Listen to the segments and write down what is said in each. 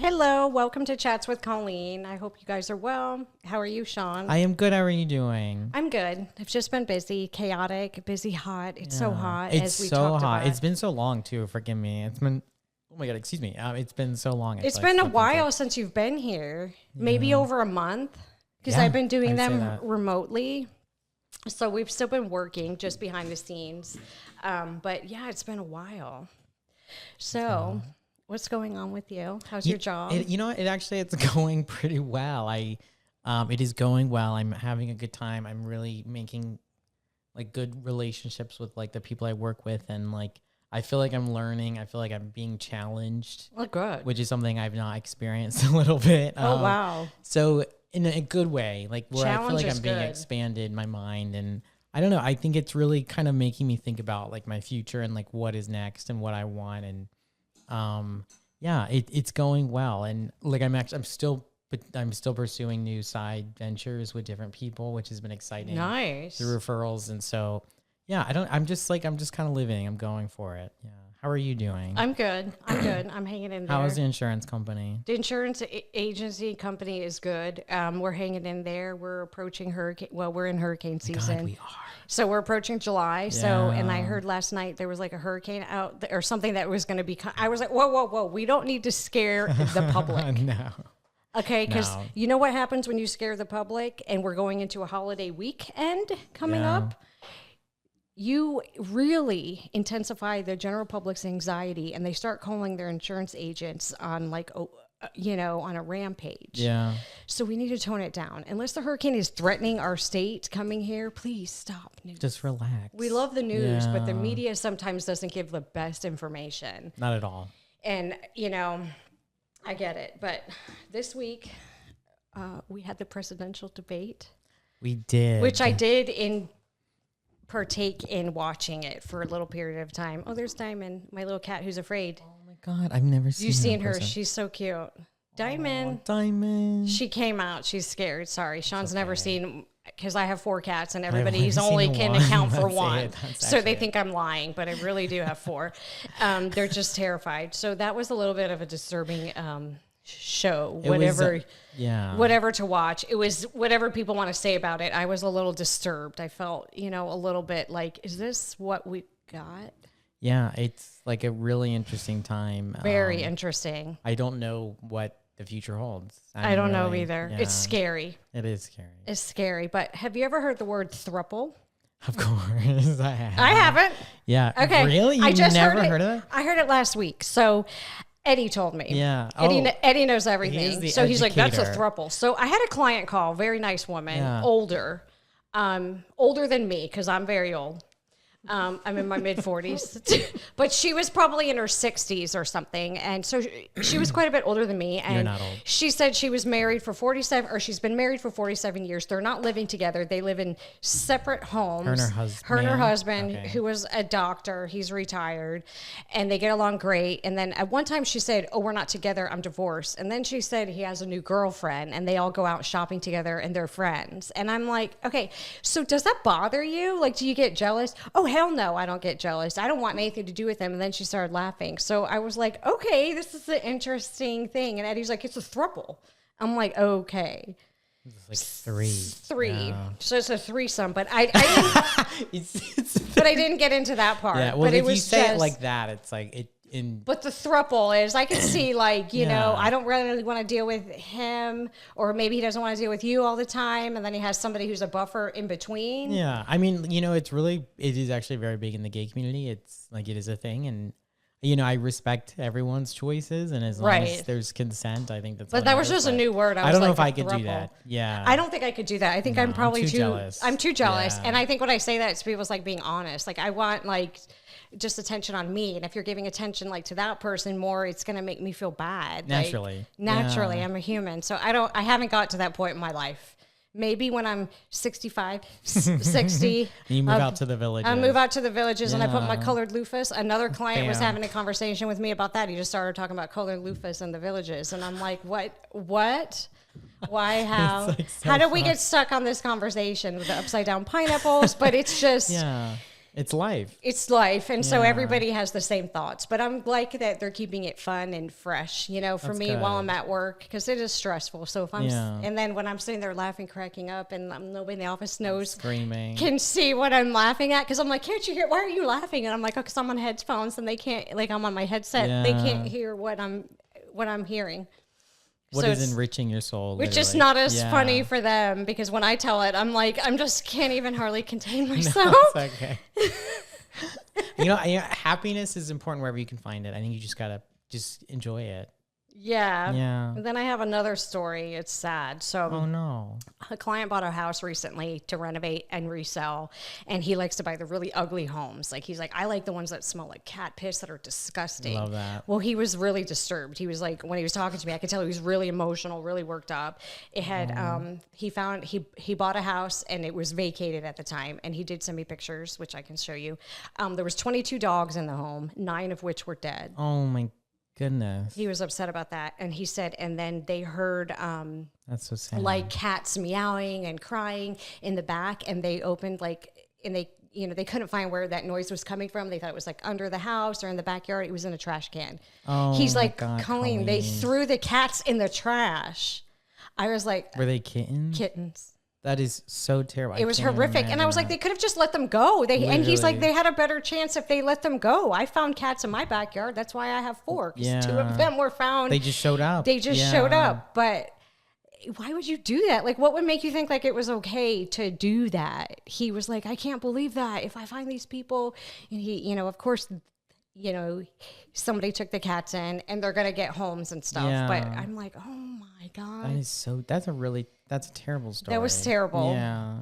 Hello, welcome to Chats with Colleen. I hope you guys are well. How are you, Sean? I am good. How are you doing? I'm good. I've just been busy, chaotic, busy, hot. It's so hot. It's as we so talked hot. about. It's been so long too. Forgive me. It's been. Oh my god. Excuse me. It's been so long. It's been a while since you've been here. Maybe over a month, because I've been doing them remotely. So we've still been working just behind the scenes. But yeah, it's been a while. So. What's going on with you? How's your job? It's going pretty well. It is going well. I'm having a good time. I'm really making like good relationships with like the people I work with, and like I feel like I'm learning. I feel like I'm being challenged. Oh, good. Which is something I've not experienced a little bit. Oh, wow. So in a good way, like where I feel like I'm being expanded, my mind, and I don't know. I think it's really kind of making me think about like my future and like what is next and what I want. And it's going well, and like I'm still pursuing new side ventures with different people, which has been exciting. Nice. Through referrals, and so I'm just kind of living. I'm going for it. Yeah. How are you doing? I'm good. I'm hanging in there. How is the insurance company? The insurance agency company is good. We're hanging in there. We're approaching hurricane. Well, we're in hurricane season. God, we are. So we're approaching July. Yeah. So, and I heard last night there was like a hurricane out or something that was going to be. I was like, whoa. We don't need to scare the public. No. Okay, because you know what happens when you scare the public, and we're going into a holiday weekend coming up. You really intensify the general public's anxiety, and they start calling their insurance agents on like, on a rampage. Yeah. So we need to tone it down. Unless the hurricane is threatening our state coming here, please stop news. Just relax. We love the news, but the media sometimes doesn't give the best information. Not at all. And, I get it. But this week, we had the presidential debate. We did. Which I did partake in watching it for a little period of time. Oh, there's Diamond, my little cat who's afraid. Oh my God, I've never seen. You've seen her? She's so cute. Diamond. Oh, Diamond. She came out. She's scared. Sorry, Sean's never seen, because I have 4 cats and everybody's only can account for one. So they think I'm lying, but I really do have 4. They're just terrified. So that was a little bit of a disturbing show, whatever to watch. It was whatever people want to say about it. I was a little disturbed. I felt, a little bit like, is this what we got? Yeah, it's like a really interesting time. Very interesting. I don't know what the future holds. I don't know either. Yeah. It's scary. It is scary. It's scary. But have you ever heard the word throuple? Of course, I have. I haven't. Yeah. Okay. Really? You never heard of it? I heard it last week. So Eddie told me. Yeah. Eddie knows everything. He's he's like, that's a throuple. So I had a client call, very nice woman, older than me, because I'm very old. I'm in my mid 40s, but she was probably in her 60s or something. And so she was quite a bit older than me. And you're not old. She said she was married for 47, or she's been married for 47 years. They're not living together. They live in separate homes. Her and her husband, who was a doctor, he's retired, and they get along great. And then at one time she said, oh, we're not together, I'm divorced. And then she said he has a new girlfriend, and they all go out shopping together and they're friends. And I'm like, okay, so does that bother you? Like, do you get jealous? Oh, hell no, I don't get jealous. I don't want anything to do with him. And then she started laughing. So I was like, okay, this is an interesting thing. And Eddie's like, it's a throuple. I'm like, okay. It's like 3. Yeah. So it's a threesome, but I didn't get into that part. Yeah, well, but if you say it like that, it's like it. But the throuple is, I can see, like, I don't really want to deal with him, or maybe he doesn't want to deal with you all the time, and then he has somebody who's a buffer in between. Yeah, I mean, it is actually very big in the gay community. It's like, it is a thing, and I respect everyone's choices, and as long as there's consent, I think that's. But that was just a new word. I don't know if I could do that. Yeah, I don't think I could do that. I think I'm probably too jealous. I'm too jealous, yeah. And I think when I say that to people, it's like being honest. Like, I want just attention on me, and if you're giving attention to that person more, it's going to make me feel bad. Naturally, I'm a human, so I haven't got to that point in my life. Maybe when I'm 65, 60. You move out to the villages. I move out to the villages, and I put my colored loofahs. Another client was having a conversation with me about that. He just started talking about colored loofahs in the villages, and I'm like, what? Why? How? How did we get stuck on this conversation with the upside down pineapples? But it's just... It's life. It's life. And so everybody has the same thoughts. But I'm like that they're keeping it fun and fresh, you know, for me while I'm at work, because it is stressful. So if I'm, and then when I'm sitting there laughing, cracking up, and nobody in the office knows, screaming, can see what I'm laughing at, because I'm like, can't you hear? Why are you laughing? And I'm like, oh, because I'm on headphones and they can't, like, I'm on my headset. They can't hear what I'm hearing. What so is enriching your soul? Which literally is not as funny for them, because when I tell it, I'm like, just can't even hardly contain myself. No, it's okay. you know, happiness is important wherever you can find it. I think you just gotta just enjoy it. Yeah. And then I have another story. It's sad. So, oh no, a client bought a house recently to renovate and resell, and he likes to buy the really ugly homes. Like, he's like, I like the ones that smell like cat piss, that are disgusting. Love that. Well, he was really disturbed. He was like, when he was talking to me, I could tell he was really emotional, really worked up. It had, he bought a house and it was vacated at the time, and he did send me pictures, which I can show you. There was 22 dogs in the home, 9 of which were dead. Oh my goodness. He was upset about that. And he said, and then they heard that's so sad. Like cats meowing and crying in the back, and they opened and they, you know, they couldn't find where that noise was coming from. They thought it was like under the house or in the backyard. It was in a trash can. Oh, he's like, God, Colleen, they threw the cats in the trash. I was like, were they kittens? Kittens. That is so terrible. It was horrific. And I was like, they could have just let them go. And he's like, they had a better chance if they let them go. I found cats in my backyard. That's why I have 4. 'Cause 2 of them were found. They just showed up. They just showed up. But why would you do that? Like, what would make you think like it was okay to do that? He was like, I can't believe that. If I find these people, and he, you know, of course, you know, somebody took the cats in and they're going to get homes and stuff. Yeah. But I'm like, oh my God. That's a terrible story. That was terrible. Yeah.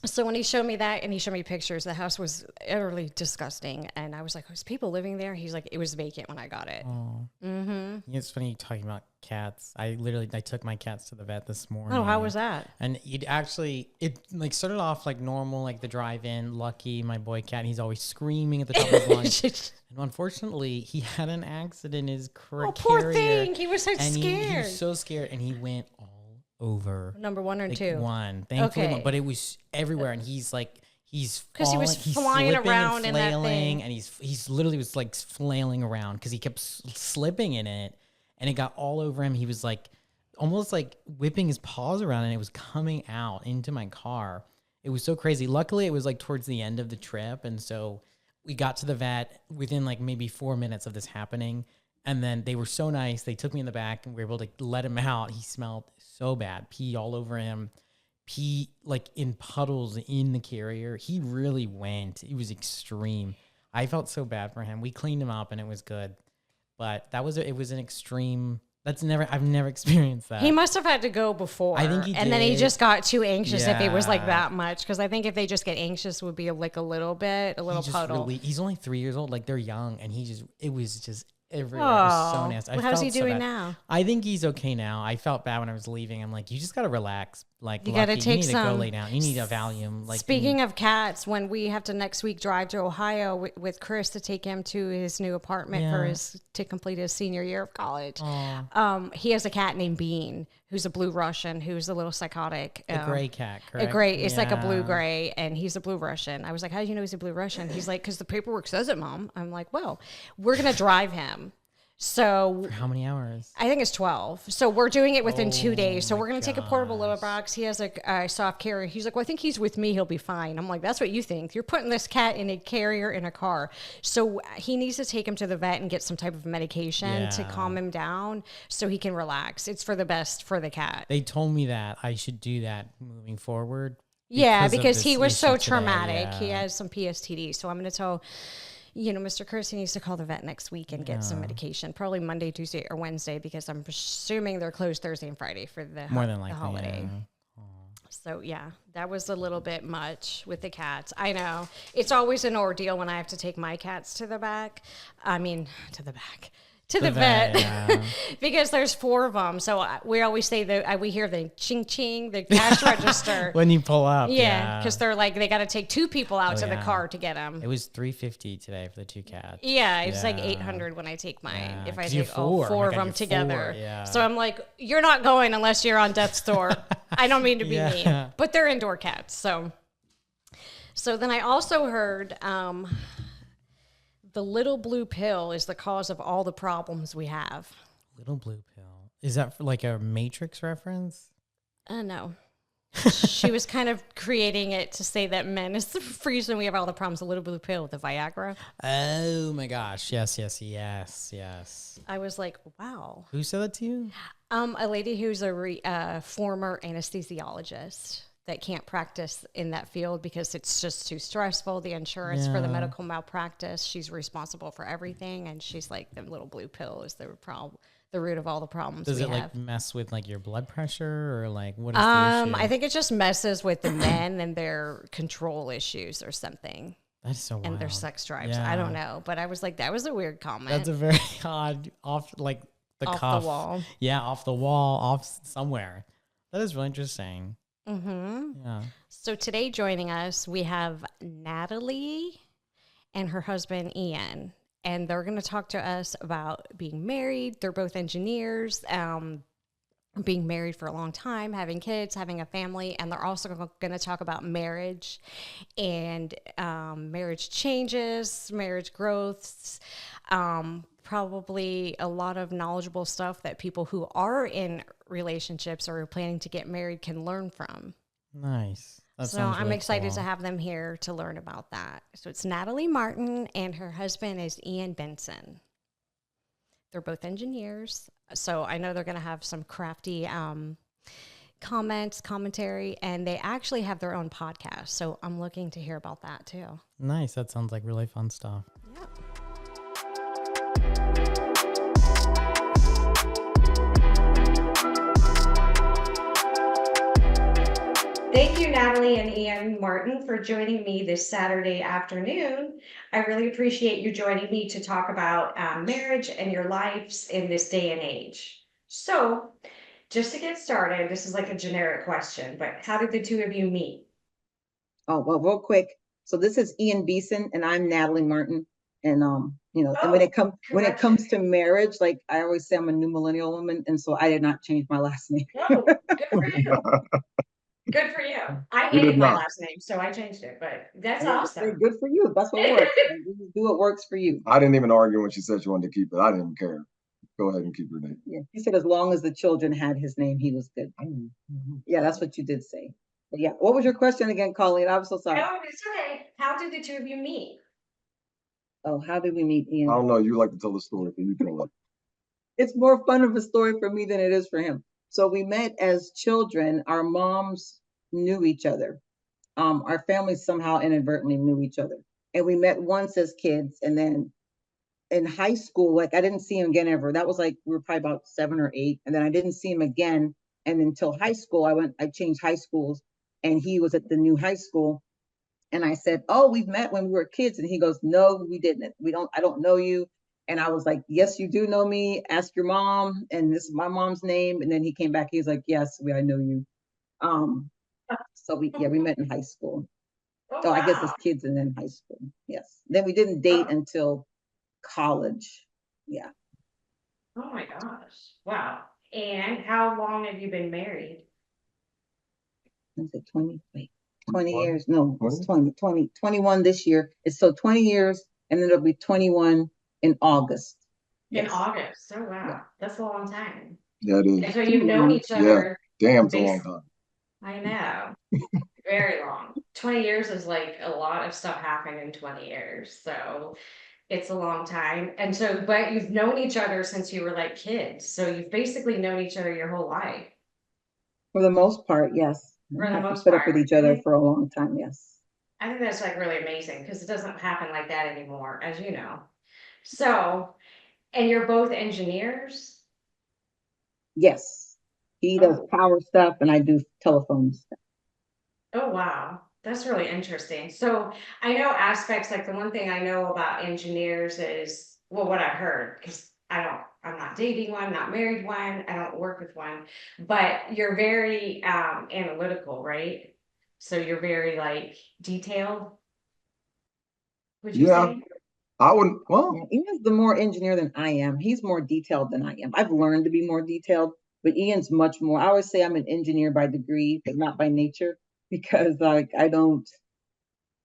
So when he showed me that and he showed me pictures, the house was utterly disgusting. And I was like, was people living there? He's like, it was vacant when I got it. Oh. Mm-hmm. It's funny talking about cats. I took my cats to the vet this morning. Oh, how was that? And it like started off like normal, like the drive-in. Lucky, my boy cat, he's always screaming at the top of his lungs. And unfortunately, he had an accident in his carrier. Oh, poor thing. He was so scared. He was so scared, and he went all over. Number 1 or 2? 1. Thankfully, okay. But it was everywhere, and he's because he was flying around and flailing, in that thing, and he's literally was like flailing around because he kept slipping in it, and it got all over him. He was like almost like whipping his paws around, and it was coming out into my car. It was so crazy. Luckily, it was like towards the end of the trip, and so we got to the vet within like maybe 4 minutes of this happening. And then they were so nice. They took me in the back and we were able to let him out. He smelled so bad. Pee all over him. Pee like in puddles in the carrier. He really went. It was extreme. I felt so bad for him. We cleaned him up and it was good. But it was an extreme. I've never experienced that. He must have had to go before. I think he did. And then he just got too anxious if it was like that much. Because I think if they just get anxious, it would be like a little puddle. He's only 3 years old. Like they're young. And it was just everywhere. It was so nasty. Well, how's he doing now? I think he's okay now. I felt bad when I was leaving. I'm like, you just got to relax. Like, you got to take some. You need to go lay down. You need a Valium. Like, speaking of cats, when we have to next week drive to Ohio with Chris to take him to his new apartment to complete his senior year of college, he has a cat named Bean, who's a blue Russian, who's a little psychotic. A gray cat, correct? A gray. It's like a blue gray, and he's a blue Russian. I was like, how do you know he's a blue Russian? He's like, because the paperwork says it, Mom. I'm like, well, we're gonna drive him. So for how many hours? I think it's 12. So we're doing it within 2 days. So we're going to take a portable litter box. He has a soft carrier. He's like, well, I think he's with me. He'll be fine. I'm like, that's what you think. You're putting this cat in a carrier in a car. So he needs to take him to the vet and get some type of medication to calm him down so he can relax. It's for the best for the cat. They told me that I should do that moving forward. Yeah, because he was so traumatic. Yeah. He has some PSTD. So I'm going to tell... Mr. Kersey needs to call the vet next week and get some medication, probably Monday, Tuesday, or Wednesday, because I'm assuming they're closed Thursday and Friday for the holiday. Yeah. So, that was a little bit much with the cats. I know. It's always an ordeal when I have to take my cats to the vet. Because there's 4 of them. So we always say that we hear the ching ching, the cash register when you pull up. Because they're like they got to take 2 people out to the car to get them. It was $350 today for the 2 cats. Yeah, it's like $800 when I take mine. If I take all 4 of them together. So I'm like, you're not going unless you're on death's door. I don't mean to be mean, but they're indoor cats. So So then I also heard the little blue pill is the cause of all the problems we have. Little blue pill. Is that for like a Matrix reference? No. She was kind of creating it to say that men is the reason we have all the problems. The little blue pill, the Viagra. Oh my gosh. Yes. I was like, wow. Who said that to you? A lady who's a former anesthesiologist that can't practice in that field because it's just too stressful. The insurance for the medical malpractice, she's responsible for everything. And she's like, the little blue pill is the problem. The root of all the problems. Does it have. like mess with like your blood pressure or like what is the issue? I think it just messes with the men and their control issues or something. That's so wild. And their sex drives. Yeah. I don't know, but I was like, that was a weird comment. That's a very odd off like the off cuff. the wall. Yeah, off the wall, off somewhere. That is really interesting. Mm-hmm. Yeah. So today joining us, we have Nathalie and her husband Ian. And they're going to talk to us about being married. They're both engineers, being married for a long time, having kids, having a family. And they're also going to talk about marriage and marriage changes, marriage growths, probably a lot of knowledgeable stuff that people who are in relationships or are planning to get married can learn from. Nice. So I'm excited to have them here to learn about that. So it's Nathalie Martin and her husband is Ian Benson. They're both engineers. So I know they're going to have some crafty commentary, and they actually have their own podcast. So I'm looking to hear about that too. Nice. That sounds like really fun stuff. Yeah. Thank you, Nathalie and Ian Martin, for joining me this Saturday afternoon. I really appreciate you joining me to talk about marriage and your lives in this day and age. So, just to get started, this is like a generic question, but how did the two of you meet? Oh, well, real quick. So this is Ian Benson and I'm Nathalie Martin. And and when it comes to marriage, like I always say, I'm a new millennial woman, and so I did not change my last name. Oh, good for you. Good for you. I hated my last name, so I changed it, but that's awesome. Good for you. That's what works. Do what works for you. I didn't even argue when she said she wanted to keep it. I didn't even care. Go ahead and keep your name. Yeah, he said as long as the children had his name, he was good. Yeah, that's what you did say. But yeah, what was your question again, Colleen? I'm so sorry. No, it's okay. How did the two of you meet? Oh, how did we meet, Ian? I don't know. You like to tell the story, but you tell it. It's more fun of a story for me than it is for him. So we met as children. Our moms knew each other. Our families somehow inadvertently knew each other. And we met once as kids. And then in high school, like I didn't see him again ever. That was like, we were probably about 7 or 8. And then I didn't see him again. And until high school, I changed high schools. And he was at the new high school. And I said, oh, we've met when we were kids. And he goes, no, we didn't. I don't know you. And I was like, yes, you do know me. Ask your mom. And this is my mom's name. And then he came back. He was like, yes, I know you. So we met in high school. Oh, So I guess as kids and then high school. Yes. Then we didn't date until college. Yeah. Oh my gosh. Wow. And how long have you been married? Is it 20? Wait, 20 years. No, it's 21 this year. It's so 20 years, and then it'll be 21 in August. In August. Oh wow. Yeah. That's a long time. Yeah, it is. And so you've known each other. Yeah. Damn, it's a long time. I know. Very long. 20 years is like a lot of stuff happened in 20 years. So it's a long time. And so, but you've known each other since you were like kids. So you've basically known each other your whole life. For the most part, yes. For the most put part. Up with each other for a long time, yes. I think that's like really amazing because it doesn't happen like that anymore, as you know. So, and you're both engineers? Yes. He does power stuff and I do telephone stuff. Oh, wow. That's really interesting. So I know aspects, like the one thing I know about engineers is, well, what I've heard, because I'm not dating one, not married one, I don't work with one, but you're very analytical, right? So you're very like detailed. Would you say? I wouldn't, well. Ian's the more engineer than I am. He's more detailed than I am. I've learned to be more detailed, but Ian's much more. I always say I'm an engineer by degree, but not by nature, because like I don't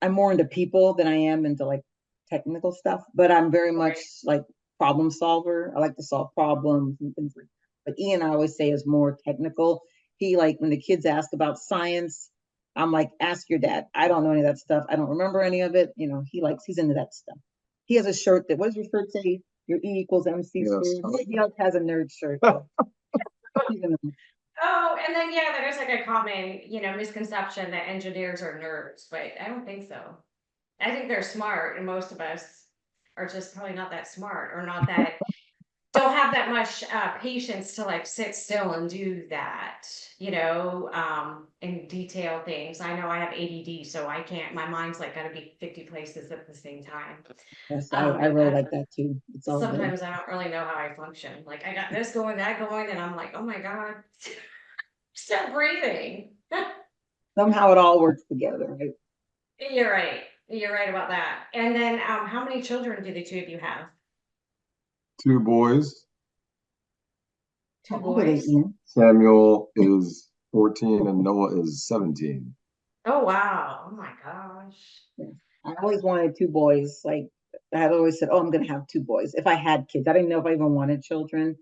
I'm more into people than I am into like technical stuff, but I'm very much like problem solver. I like to solve problems and things like that. But Ian, I always say, is more technical. He like when the kids ask about science, I'm like, ask your dad. I don't know any of that stuff. I don't remember any of it. You know, he's into that stuff. He has a shirt that, what does your shirt say? Your E equals MC squared. He has a nerd shirt. Oh, and then yeah, there's like a common, misconception that engineers are nerds, but I don't think so. I think they're smart, and most of us are just probably not that smart, or not that don't have that much patience to like sit still and do that, and detail things. I know I have ADD, so I can't. My mind's like got to be 50 places at the same time. Yes, I really like that too. It's all good. Sometimes I don't really know how I function. Like I got this going, that going, and I'm like, oh my god, still breathing. Somehow it all works together, right? You're right. You're right about that. And then, how many children do the two of you have? 2 boys. Two How old are they, boys? Ian? Samuel is 14 and Noah is 17. Oh wow. Oh my gosh. Yeah. I always wanted 2 boys. Like I had always said, oh, I'm gonna have 2 boys. If I had kids, I didn't know if I even wanted children.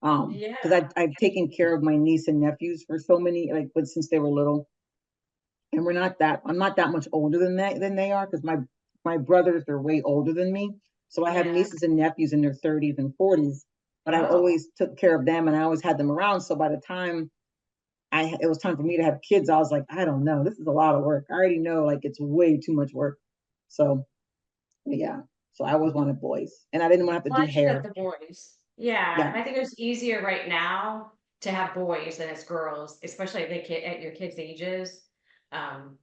Because Yeah. I've taken care of my niece and nephews for so many, like, but since they were little, and I'm not that much older than they are, because my brothers are way older than me. So I have Yeah. nieces and nephews in their 30s and 40s, but I Oh. always took care of them and I always had them around. So by the time it was time for me to have kids, I was like, I don't know, this is a lot of work. I already know like it's way too much work. So yeah. So I always wanted boys. And I didn't want to have to do Glad you got hair. the boys. Yeah. Yeah. I think it's easier right now to have boys than it's girls, especially at at your kids' ages. Um,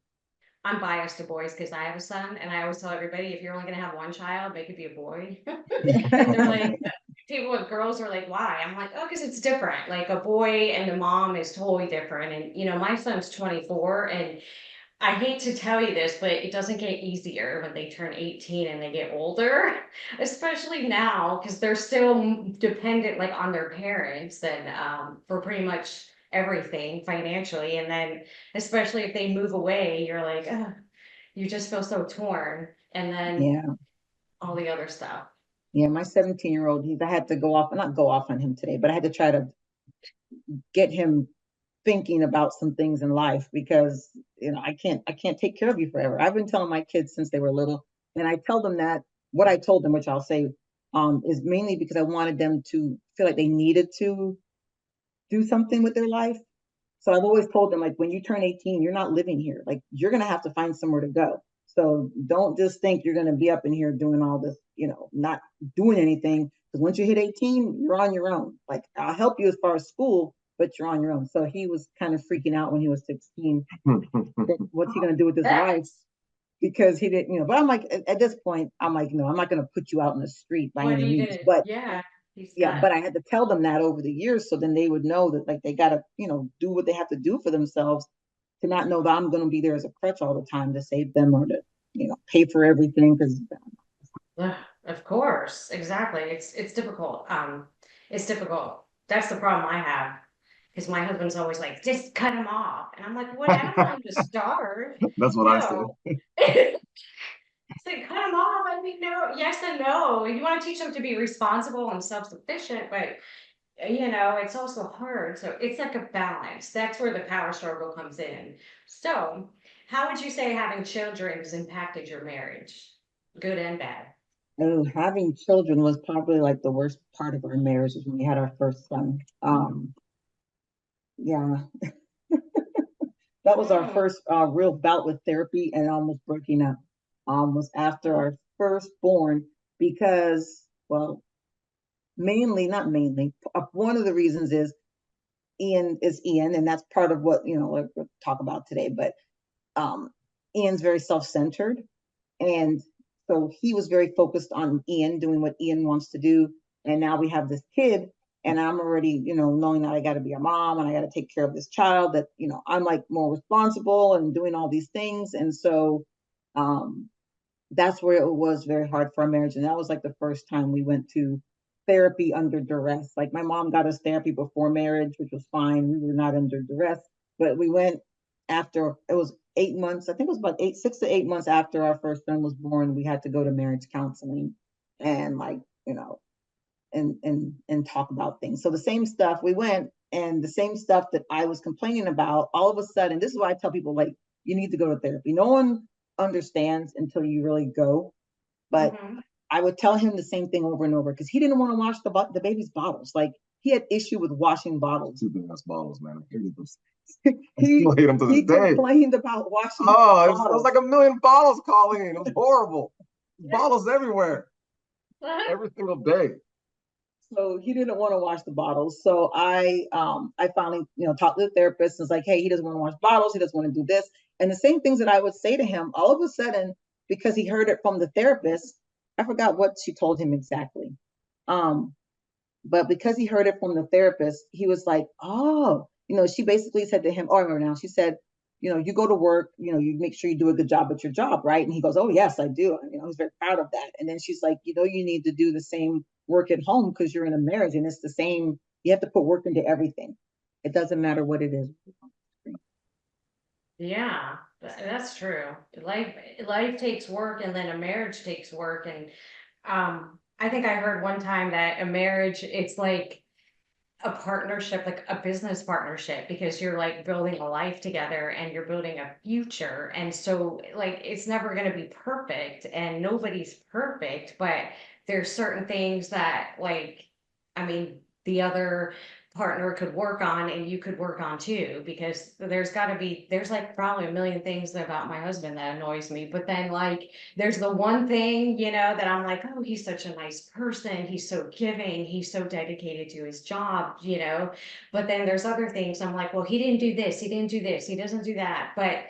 I'm biased to boys because I have a son, and I always tell everybody, if you're only gonna have one child, make it be a boy. And they're like, people with girls are like, why? I'm like, oh, because it's different. Like a boy and the mom is totally different. And my son's 24, and I hate to tell you this, but it doesn't get easier when they turn 18 and they get older, especially now, because they're still dependent like on their parents and for pretty much everything financially. And then especially if they move away, you're like, ugh, you just feel so torn. And then Yeah. all the other stuff. Yeah. My 17-year-old, I had to not go off on him today, but I had to try to get him thinking about some things in life because I can't take care of you forever. I've been telling my kids since they were little, and I tell them that what I told them, which I'll say, is mainly because I wanted them to feel like they needed to do something with their life. So I've always told them, like, when you turn 18, you're not living here. Like, you're gonna have to find somewhere to go. So don't just think you're gonna be up in here doing all this, not doing anything. Because once you hit 18, you're on your own. Like, I'll help you as far as school, but you're on your own. So he was kind of freaking out when he was 16. What's he gonna do with his life? Because he didn't, but I'm like, at this point, I'm like, no, I'm not gonna put you out in the street by What are any you means. gonna? But Yeah, he's yeah, got. but I had to tell them that over the years, so then they would know that like they gotta, do what they have to do for themselves, to not know that I'm gonna be there as a crutch all the time to save them or to, pay for everything. Because Of course, exactly. It's difficult. It's difficult. That's the problem I have. Because my husband's always like, just cut him off. And I'm like, what? I don't want him to starve. That's what I No. said. It's like, cut him off. I mean, no, yes and no. You want to teach them to be responsible and self-sufficient, but it's also hard. So it's like a balance. That's where the power struggle comes in. So, how would you say having children has impacted your marriage? Good and bad. having children was probably like the worst part of our marriage was when we had our first son. Yeah, that was our Mm. first real bout with therapy and almost breaking up. Was after our firstborn because, well, mainly, not mainly, one of the reasons is Ian, and that's part of what we'll talk about today. But um, Ian's very self-centered, and so he was very focused on Ian doing what Ian wants to do. And now we have this kid, and I'm already, knowing that I got to be a mom and I got to take care of this child. That I'm like more responsible and doing all these things, and so um, that's where it was very hard for our marriage. And that was like the first time we went to therapy under duress. Like my mom got us therapy before marriage, which was fine. We were not under duress, but we went after it was 8 months, I think it was about 6 to 8 months after our first son was born, we had to go to marriage counseling and like, and talk about things. So the same stuff we went, and the same stuff that I was complaining about, all of a sudden, this is why I tell people, like, you need to go to therapy. No one understands until you really go. But I would tell him the same thing over and over because he didn't want to wash the baby's bottles. Like, he had issue with washing bottles. Two big ass bottles, man. He still hate them to this day. complained about washing it was like a million bottles, Colleen. It was horrible. Bottles everywhere. Every single day. So he didn't want to wash the bottles. So I finally, talked to the therapist and was like, hey, he doesn't want to wash bottles. He doesn't want to do this. And the same things that I would say to him, all of a sudden, because he heard it from the therapist, I forgot what she told him exactly. But because he heard it from the therapist, he was like, oh, she basically said to him, oh, I remember now, she said, you go to work, you make sure you do a good job at your job, right? And he goes, oh, yes, I do. He's very proud of that. And then she's like, you need to do the same work at home because you're in a marriage, and it's the same. You have to put work into everything. It doesn't matter what it is. Yeah, that's true. Life takes work, and then a marriage takes work. And I think I heard one time that a marriage, it's like a partnership, like a business partnership, because you're like building a life together and you're building a future. And so like it's never going to be perfect, and nobody's perfect, but there's certain things that, like, I mean, the other partner could work on and you could work on too, because there's like probably a million things about my husband that annoys me, but then like there's the one thing, that I'm like, oh, he's such a nice person, he's so giving, he's so dedicated to his job, but then there's other things I'm like, well, he didn't do this, he didn't do this, he doesn't do that, but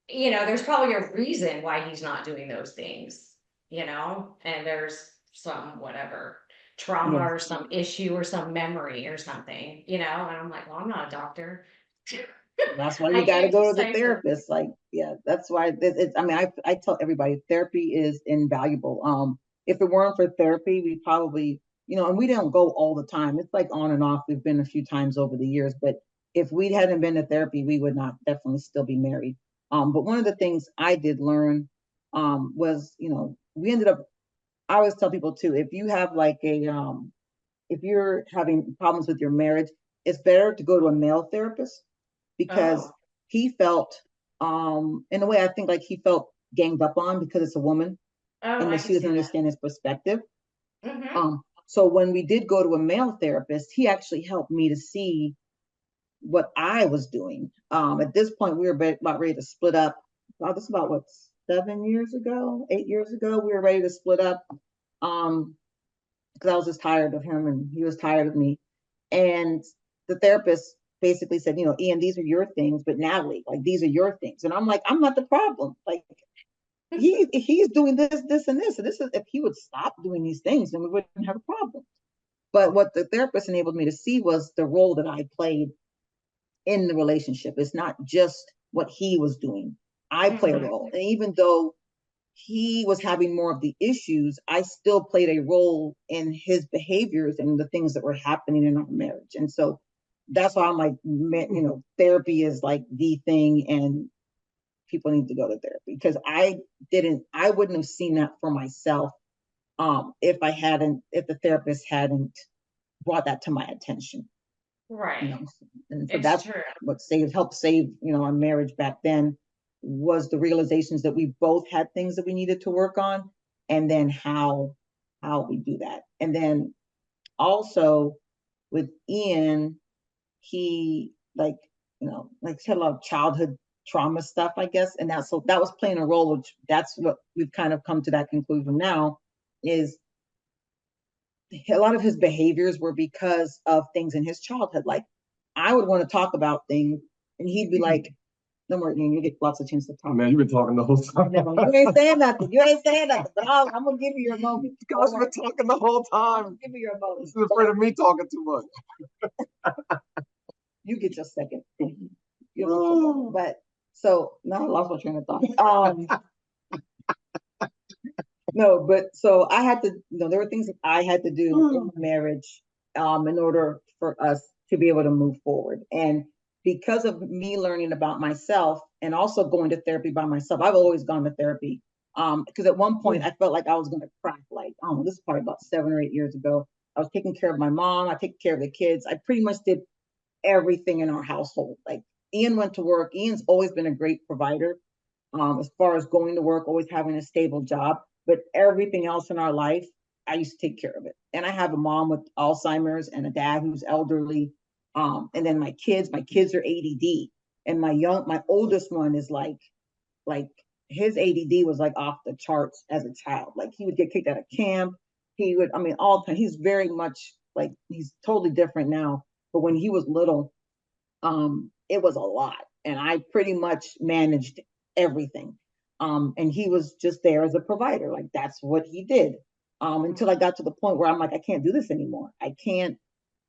there's probably a reason why he's not doing those things, and there's some whatever trauma or some issue or some memory or something, and I'm like, well, I'm not a doctor. That's why you got to go to the therapist. Like, yeah, that's why I tell everybody therapy is invaluable. If it weren't for therapy, we probably, and we don't go all the time. It's like on and off. We've been a few times over the years, but if we hadn't been to therapy, we would not definitely still be married. But one of the things I did learn was, we ended up, I always tell people too, if you have like if you're having problems with your marriage, it's better to go to a male therapist because he felt, in a way, I think like he felt ganged up on because it's a woman and that she doesn't understand his perspective. So when we did go to a male therapist, he actually helped me to see what I was doing. At this point, we were about ready to split up. Wow, this is about what, 8 years ago, we were ready to split up. Because I was just tired of him and he was tired of me. And the therapist basically said, Ian, these are your things, but Nathalie, like, these are your things. And I'm like, I'm not the problem. Like, he's doing this, this, and this. And this is, if he would stop doing these things, then we wouldn't have a problem. But what the therapist enabled me to see was the role that I played in the relationship. It's not just what he was doing. I play a role. And even though he was having more of the issues, I still played a role in his behaviors and the things that were happening in our marriage. And so that's why I'm like, therapy is like the thing, and people need to go to therapy, because I wouldn't have seen that for myself if the therapist hadn't brought that to my attention. Right. And so that's true. What helped save, our marriage back then was the realizations that we both had things that we needed to work on, and then how we do that. And then also with Ian, he like had a lot of childhood trauma stuff, I guess. And that was playing a role, which that's what we've kind of come to that conclusion now, is a lot of his behaviors were because of things in his childhood. Like, I would want to talk about things and he'd be like, don't worry, you get lots of chance to talk. Man, you've been talking the whole time. No, you ain't saying nothing. But I'm going to give you your moment. Gosh, you've been talking the whole time. Give me your moment. She's afraid of me talking too much. You get your second. But so now I lost my train of thought. No, but so I had to, there were things that I had to do in marriage in order for us to be able to move forward. And because of me learning about myself and also going to therapy by myself. I've always gone to therapy. Because at one point I felt like I was going to crack. Like, this is probably about 7 or 8 years ago. I was taking care of my mom. I take care of the kids. I pretty much did everything in our household. Like, Ian went to work. Ian's always been a great provider, as far as going to work, always having a stable job. But everything else in our life, I used to take care of it. And I have a mom with Alzheimer's and a dad who's elderly. And then my kids are ADD. And my oldest one is like his ADD was like off the charts as a child. Like, he would get kicked out of camp. He would, all the time. He's very much like, he's totally different now. But when he was little, it was a lot. And I pretty much managed everything. And he was just there as a provider. Like, that's what he did. Until I got to the point where I'm like, I can't do this anymore. I can't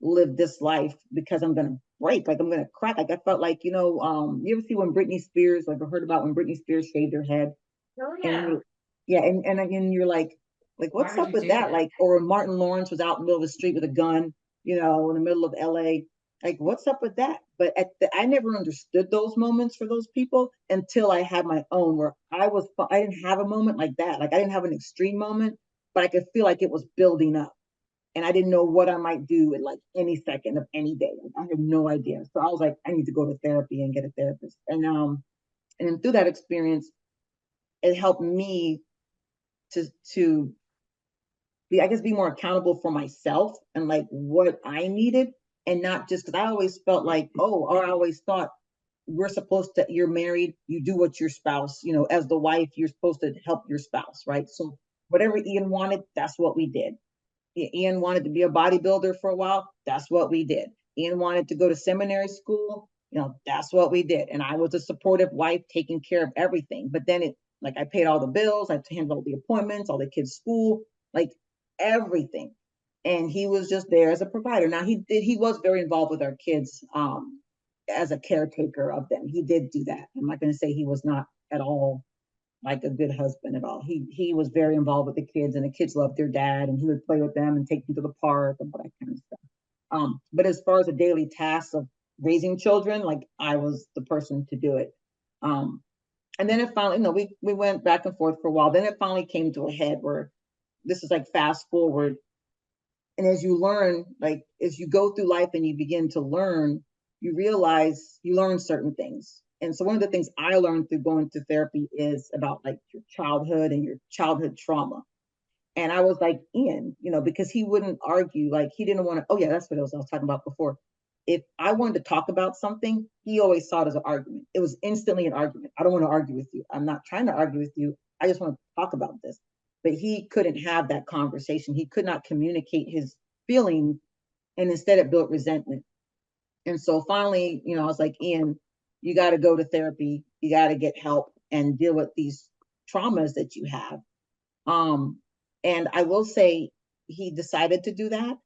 live this life because I'm going to break. Like, I'm going to crack. Like, I felt like, you ever see when Britney Spears, like, I heard about when Britney Spears shaved her head? Oh, yeah. And you're like, what's up with that? Like, or when Martin Lawrence was out in the middle of the street with a gun, in the middle of LA. Like, what's up with that? But I never understood those moments for those people until I had my own, where I didn't have a moment like that. Like, I didn't have an extreme moment, but I could feel like it was building up. And I didn't know what I might do at like any second of any day. Like, I had no idea. So I was like, I need to go to therapy and get a therapist. And then through that experience, it helped me to be, I guess, be more accountable for myself and like what I needed, and not just because I always felt like, or I always thought you're married, you do what your spouse, as the wife, you're supposed to help your spouse, right? So whatever Ian wanted, that's what we did. Ian wanted to be a bodybuilder for a while. That's what we did. Ian wanted to go to seminary school. That's what we did. And I was a supportive wife, taking care of everything. But then I paid all the bills. I handled all the appointments, all the kids' school, like everything. And he was just there as a provider. Now, he was very involved with our kids, as a caretaker of them. He did do that. I'm not going to say he was not at all like a good husband at all. He was very involved with the kids, and the kids loved their dad, and he would play with them and take them to the park and all that kind of stuff. But as far as the daily tasks of raising children, like, I was the person to do it. And then it finally, we went back and forth for a while. Then it finally came to a head where this is like fast forward. And as you learn, like, as you go through life and you begin to learn, you realize you learn certain things. And so one of the things I learned through going to therapy is about like your childhood and your childhood trauma. And I was like, Ian, because he wouldn't argue, like, he didn't want to, oh yeah, that's what I was talking about before. If I wanted to talk about something, he always saw it as an argument. It was instantly an argument. I don't want to argue with you. I'm not trying to argue with you. I just want to talk about this. But he couldn't have that conversation. He could not communicate his feeling, and instead it built resentment. And so finally, I was like, Ian, you got to go to therapy. You got to get help and deal with these traumas that you have. And I will say he decided to do that.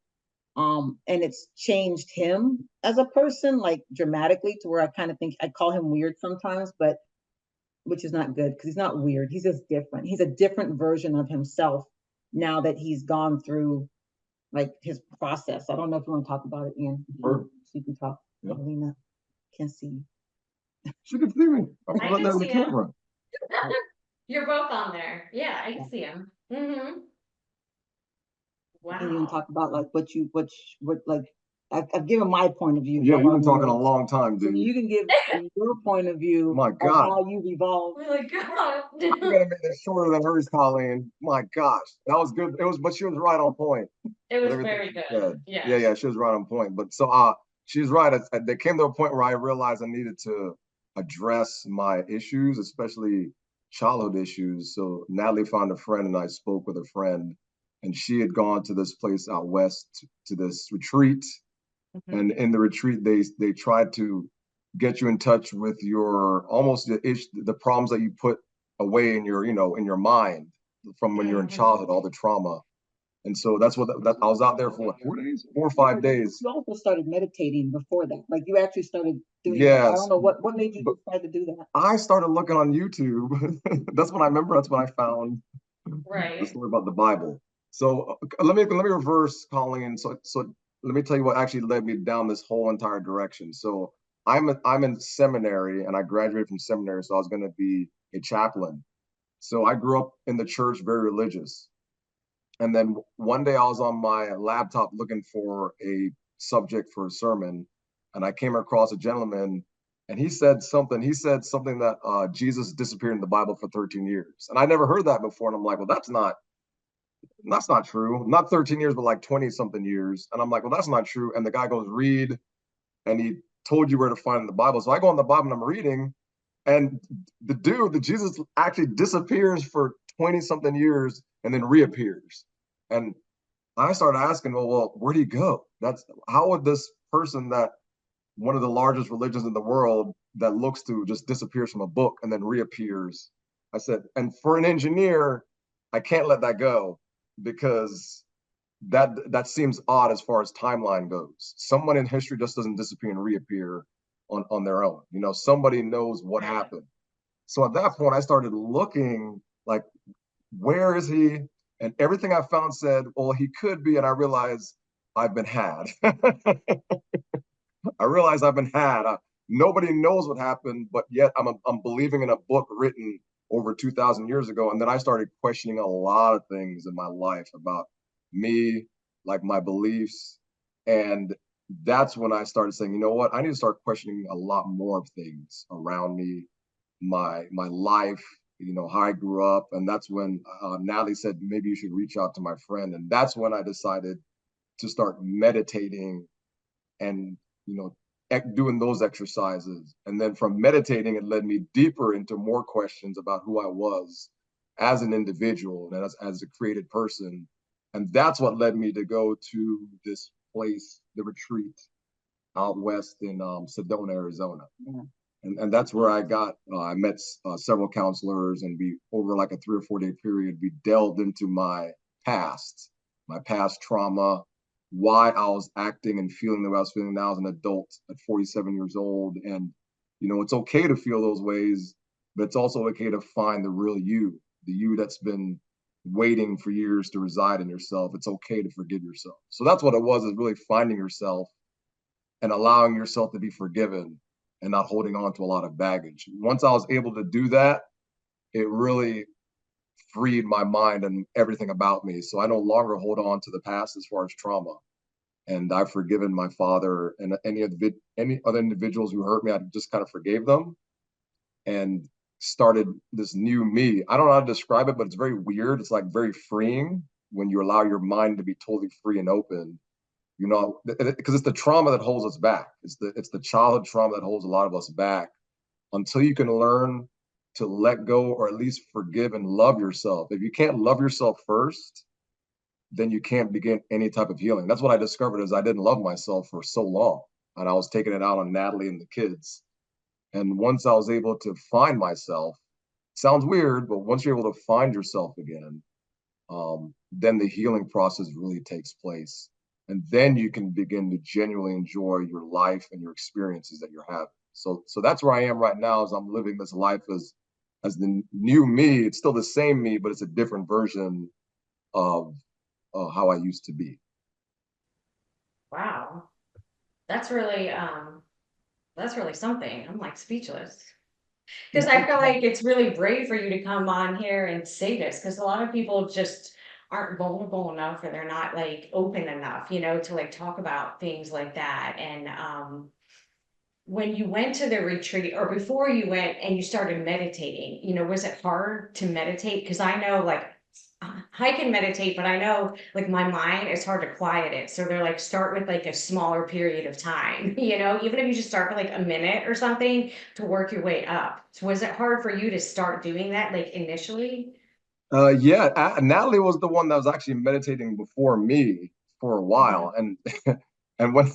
And it's changed him as a person, like, dramatically, to where I kind of think I call him weird sometimes, but which is not good, because he's not weird. He's just different. He's a different version of himself now that he's gone through like his process. I don't know if you want to talk about it, Ian. Sure. So you can talk. Yeah. Alina can't see you. She can see me. I'm I right there in the can see him. camera. You're both on there. Yeah, I can see him. Mm-hmm. Wow. And you can talk about like what like I've given my point of view. Yeah, you've been talking a long time, dude. So you can give your point of view. My God. Of how you've evolved. Oh my God. I'm gonna make this shorter than hers, Colleen. My gosh, that was good. But she was right on point. It was very good. Yeah, she was right on point. But so she's right. There came to a point where I realized I needed to address my issues, especially childhood issues. So Nathalie found a friend, and I spoke with a friend, and she had gone to this place out west to this retreat. Mm-hmm. And in the retreat, they tried to get you in touch with your the problems that you put away in your mind from when you're in childhood, all the trauma. And so that's what I was out there for, what, 4 days, 4 or 5 days. You also started meditating before that. Like, you actually started doing that. I don't know what made you decide to do that. I started looking on YouTube. That's when I found the story about the Bible. So let me reverse, Colleen. So let me tell you what actually led me down this whole entire direction. So I'm in seminary, and I graduated from seminary, so I was going to be a chaplain. So I grew up in the church, very religious. And then one day I was on my laptop looking for a subject for a sermon, and I came across a gentleman, and he said something. He said something that Jesus disappeared in the Bible for 13 years, and I never heard that before. And I'm like, well, that's not true. Not 13 years, but like 20 something years. And I'm like, well, that's not true. And the guy goes, read, and he told you where to find in the Bible. So I go on the Bible and I'm reading, and the Jesus actually disappears for 20 something years and then reappears. And I started asking, well, where'd he go? That's how would this person that one of the largest religions in the world that looks to just disappears from a book and then reappears? I said, and for an engineer, I can't let that go because that seems odd as far as timeline goes. Someone in history just doesn't disappear and reappear on their own. You know, somebody knows what happened. So at that point, I started looking like, where is he? And everything I found said, well, he could be. And I realized I've been had. I realized I've been had. Nobody knows what happened, but yet I'm believing in a book written over 2,000 years ago. And then I started questioning a lot of things in my life about me, like my beliefs. And that's when I started saying, you know what, I need to start questioning a lot more of things around me, my life, you know, how I grew up. And that's when Nathalie said, maybe you should reach out to my friend. And that's when I decided to start meditating and, you know, doing those exercises. And then from meditating, it led me deeper into more questions about who I was as an individual and as a created person. And that's what led me to go to this place, the retreat out west in Sedona, Arizona. Yeah. And that's where I met several counselors, and we, over like a 3 or 4 day period, we delved into my past trauma, why I was acting and feeling the way I was feeling now as an adult at 47 years old. And, you know, it's okay to feel those ways, but it's also okay to find the real you, the you that's been waiting for years to reside in yourself. It's okay to forgive yourself. So that's what it was, is really finding yourself and allowing yourself to be forgiven and not holding on to a lot of baggage. Once I was able to do that, it really freed my mind and everything about me. So I no longer hold on to the past as far as trauma. And I've forgiven my father and any other individuals who hurt me. I just kind of forgave them and started this new me. I don't know how to describe it, but it's very weird. It's like very freeing when you allow your mind to be totally free and open, you know, because it's the trauma that holds us back. It's the childhood trauma that holds a lot of us back until you can learn to let go, or at least forgive and love yourself. If you can't love yourself first, then you can't begin any type of healing. That's what I discovered, is I didn't love myself for so long, and I was taking it out on Nathalie and the kids. And once I was able to find myself, sounds weird, but once you're able to find yourself again, then the healing process really takes place. And then you can begin to genuinely enjoy your life and your experiences that you're having. So that's where I am right now, as I'm living this life as the new me. It's still the same me, but it's a different version of how I used to be. Wow. That's really something. I'm like speechless. Because I feel like it's really brave for you to come on here and say this, because a lot of people just aren't vulnerable enough, or they're not like open enough, you know, to like talk about things like that. And when you went to the retreat, or before you went and you started meditating, you know, was it hard to meditate? Because I know, like, I can meditate, but I know, like, my mind, it's hard to quiet it. So they're like, start with like a smaller period of time, you know, even if you just start with like a minute or something to work your way up. So was it hard for you to start doing that, like, initially? Yeah, Nathalie was the one that was actually meditating before me for a while. And and when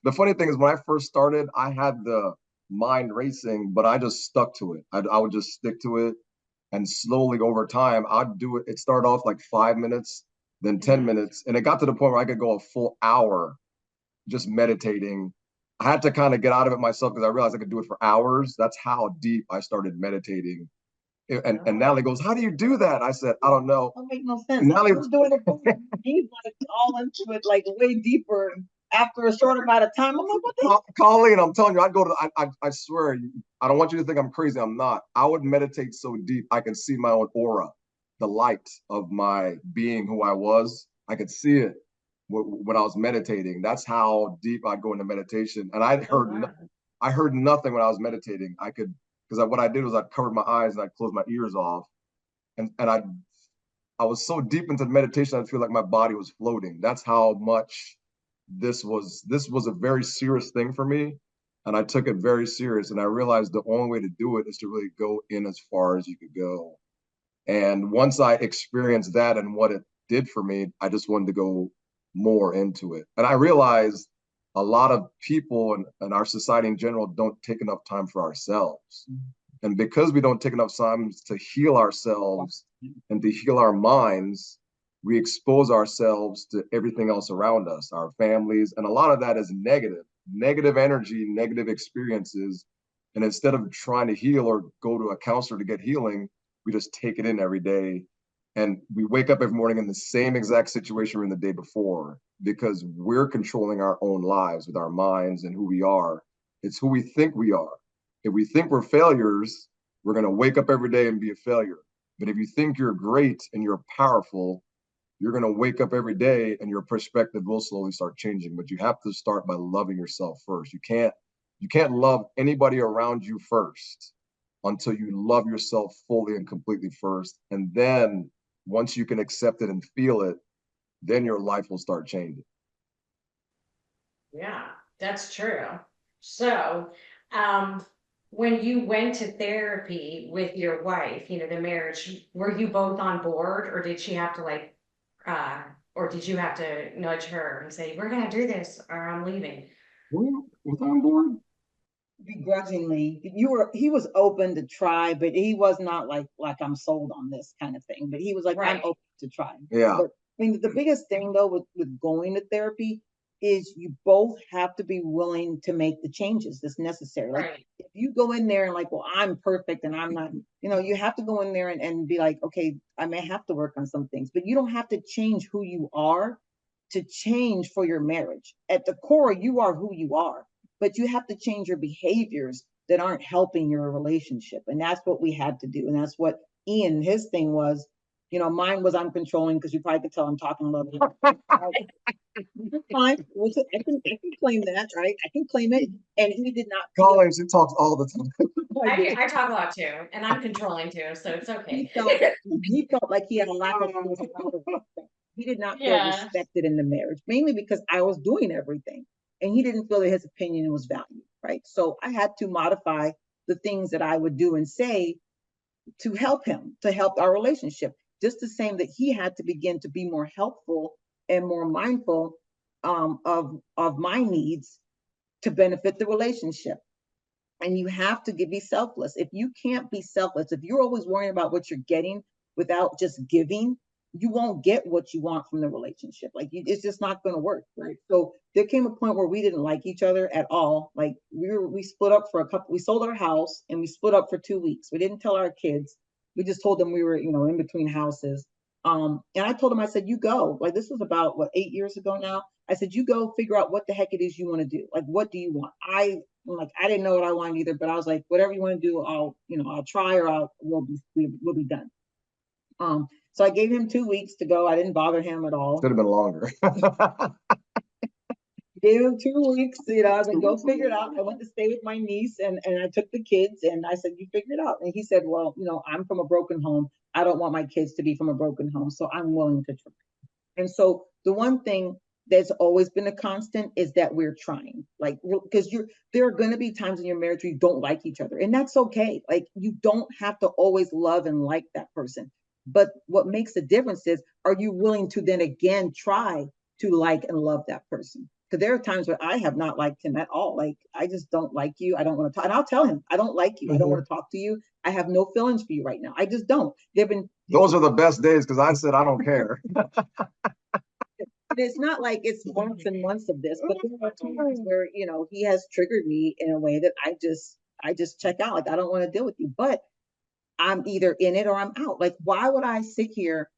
the funny thing is, when I first started, I had the mind racing, but I just stuck to it. I would just stick to it, and slowly over time, I'd do it. It started off like 5 minutes, then 10 minutes, and it got to the point where I could go a full hour just meditating. I had to kind of get out of it myself because I realized I could do it for hours. That's how deep I started meditating. And Nathalie goes, "How do you do that?" I said, "I don't know." That make no sense. Nathalie I was doing it. He's like all into it, like way deeper. after a short amount of time. I'm like, what the Colleen, I'm telling you, I'd go to, I swear, I don't want you to think I'm crazy. I'm not. I would meditate so deep, I can see my own aura, the light of my being who I was. I could see it when I was meditating. That's how deep I'd go into meditation. And I heard nothing when I was meditating. I could, because what I did was I'd cover my eyes and I'd close my ears off. And I was so deep into meditation, I feel like my body was floating. That's how much this was a very serious thing for me. And I took it very serious. And I realized the only way to do it is to really go in as far as you could go. And once I experienced that and what it did for me, I just wanted to go more into it. And I realized a lot of people and our society in general don't take enough time for ourselves. And because we don't take enough time to heal ourselves and to heal our minds, we expose ourselves to everything else around us, our families. And a lot of that is negative energy, negative experiences. And instead of trying to heal or go to a counselor to get healing, we just take it in every day. And we wake up every morning in the same exact situation we're in the day before, because we're controlling our own lives with our minds and who we are. It's who we think we are. If we think we're failures, we're going to wake up every day and be a failure. But if you think you're great and you're powerful, you're going to wake up every day and your perspective will slowly start changing. But you have to start by loving yourself first. You can't love anybody around you first until you love yourself fully and completely first. And then once you can accept it and feel it, then your life will start changing. Yeah, that's true. So, when you went to therapy with your wife, the marriage, were you both on board, or did she have to or did you have to nudge her and say, we're going to do this or I'm leaving? Was I on board? begrudgingly. He was open to try, but he was not like I'm sold on this kind of thing. But he was like, I'm open to try. Yeah. But I mean, the biggest thing though with going to therapy is you both have to be willing to make the changes that's necessary. Like if you go in there and like, well, I'm perfect and I'm not, you have to go in there and be like, okay, I may have to work on some things, but you don't have to change who you are to change for your marriage. At the core, you are who you are, but you have to change your behaviors that aren't helping your relationship. And that's what we had to do. And that's what Ian, his thing was, mine was I'm controlling, because you probably could tell I'm talking a little bit. Fine. I can claim that, right? I can claim it. And he did not. Colleen, she talks all the time. I talk a lot too, and I'm controlling too, so it's okay. He felt like he had a lack of he did not feel respected in the marriage, mainly because I was doing everything. And he didn't feel that his opinion was valued, right? So I had to modify the things that I would do and say to help him, to help our relationship. Just the same that he had to begin to be more helpful and more mindful of my needs to benefit the relationship. And you have to be selfless. If you can't be selfless, if you're always worrying about what you're getting without just giving, you won't get what you want from the relationship. It's just not going to work, right? So there came a point where we didn't like each other at all. Like we split up for we sold our house and we split up for 2 weeks. We didn't tell our kids. We just told them we were, in between houses. And I told him, I said, you go. Like, this was about 8 years ago now. I said, you go figure out what the heck it is you want to do. Like, what do you want? I didn't know what I wanted either, but I was like, whatever you want to do, I'll try, or we'll be done. So I gave him 2 weeks to go. I didn't bother him at all. Could have been longer. Gave him 2 weeks, I was like, go figure it out. I went to stay with my niece and I took the kids and I said, you figure it out. And he said, well, I'm from a broken home. I don't want my kids to be from a broken home. So I'm willing to try. And so the one thing that's always been a constant is that we're trying, because there are going to be times in your marriage where you don't like each other, and that's okay. Like, you don't have to always love and like that person. But what makes the difference is, are you willing to then again try to like and love that person? Because there are times where I have not liked him at all. Like, I just don't like you. I don't want to talk. And I'll tell him, I don't like you. I don't want to talk to you. I have no feelings for you right now. I just don't. Those are the best days, because I said I don't care. It's not like it's months and months of this, but there are times where he has triggered me in a way that I just check out. Like, I don't want to deal with you, but I'm either in it or I'm out. Like, why would I sit here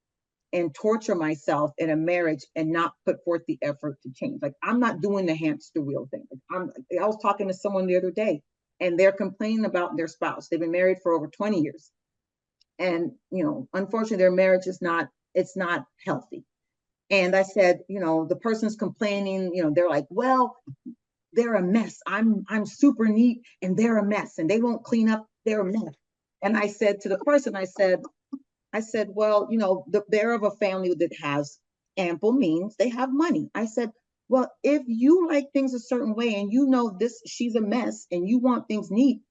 and torture myself in a marriage and not put forth the effort to change. Like, I'm not doing the hamster wheel thing. I was talking to someone the other day, and they're complaining about their spouse. They've been married for over 20 years. And, unfortunately, their marriage is it's not healthy. And I said, the person's complaining, they're like, well, they're a mess. I'm super neat and they're a mess and they won't clean up. They're a mess. And I said to the person, I said, well, they're of a family that has ample means. They have money. I said, well, if you like things a certain way and she's a mess and you want things neat,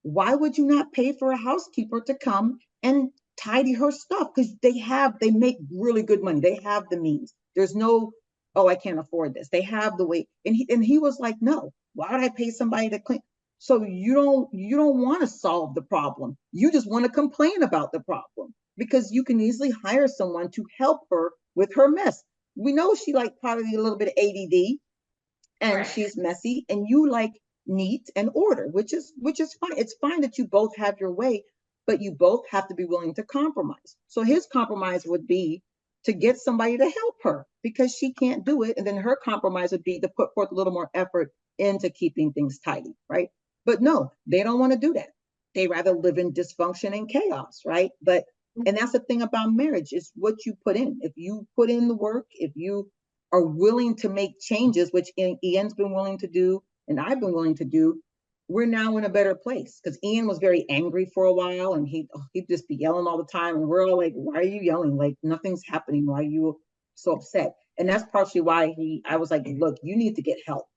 why would you not pay for a housekeeper to come and tidy her stuff? Because they make really good money. They have the means. There's no, oh, I can't afford this. They have the way. And he was like, no, why would I pay somebody to clean? So you don't want to solve the problem. You just want to complain about the problem, because you can easily hire someone to help her with her mess. We know she probably a little bit of ADD, and right. She's messy, and you like neat and order, which is fine. It's fine that you both have your way, but you both have to be willing to compromise. So his compromise would be to get somebody to help her because she can't do it. And then her compromise would be to put forth a little more effort into keeping things tidy, right? But no, they don't want to do that. They rather live in dysfunction and chaos, right? And that's the thing about marriage, is what you put in. If you put in the work, if you are willing to make changes, which Ian's been willing to do, and I've been willing to do, we're now in a better place. Because Ian was very angry for a while, and he'd just be yelling all the time. And we're all like, why are you yelling? Like, nothing's happening. Why are you so upset? And that's partially why I was like, look, you need to get help.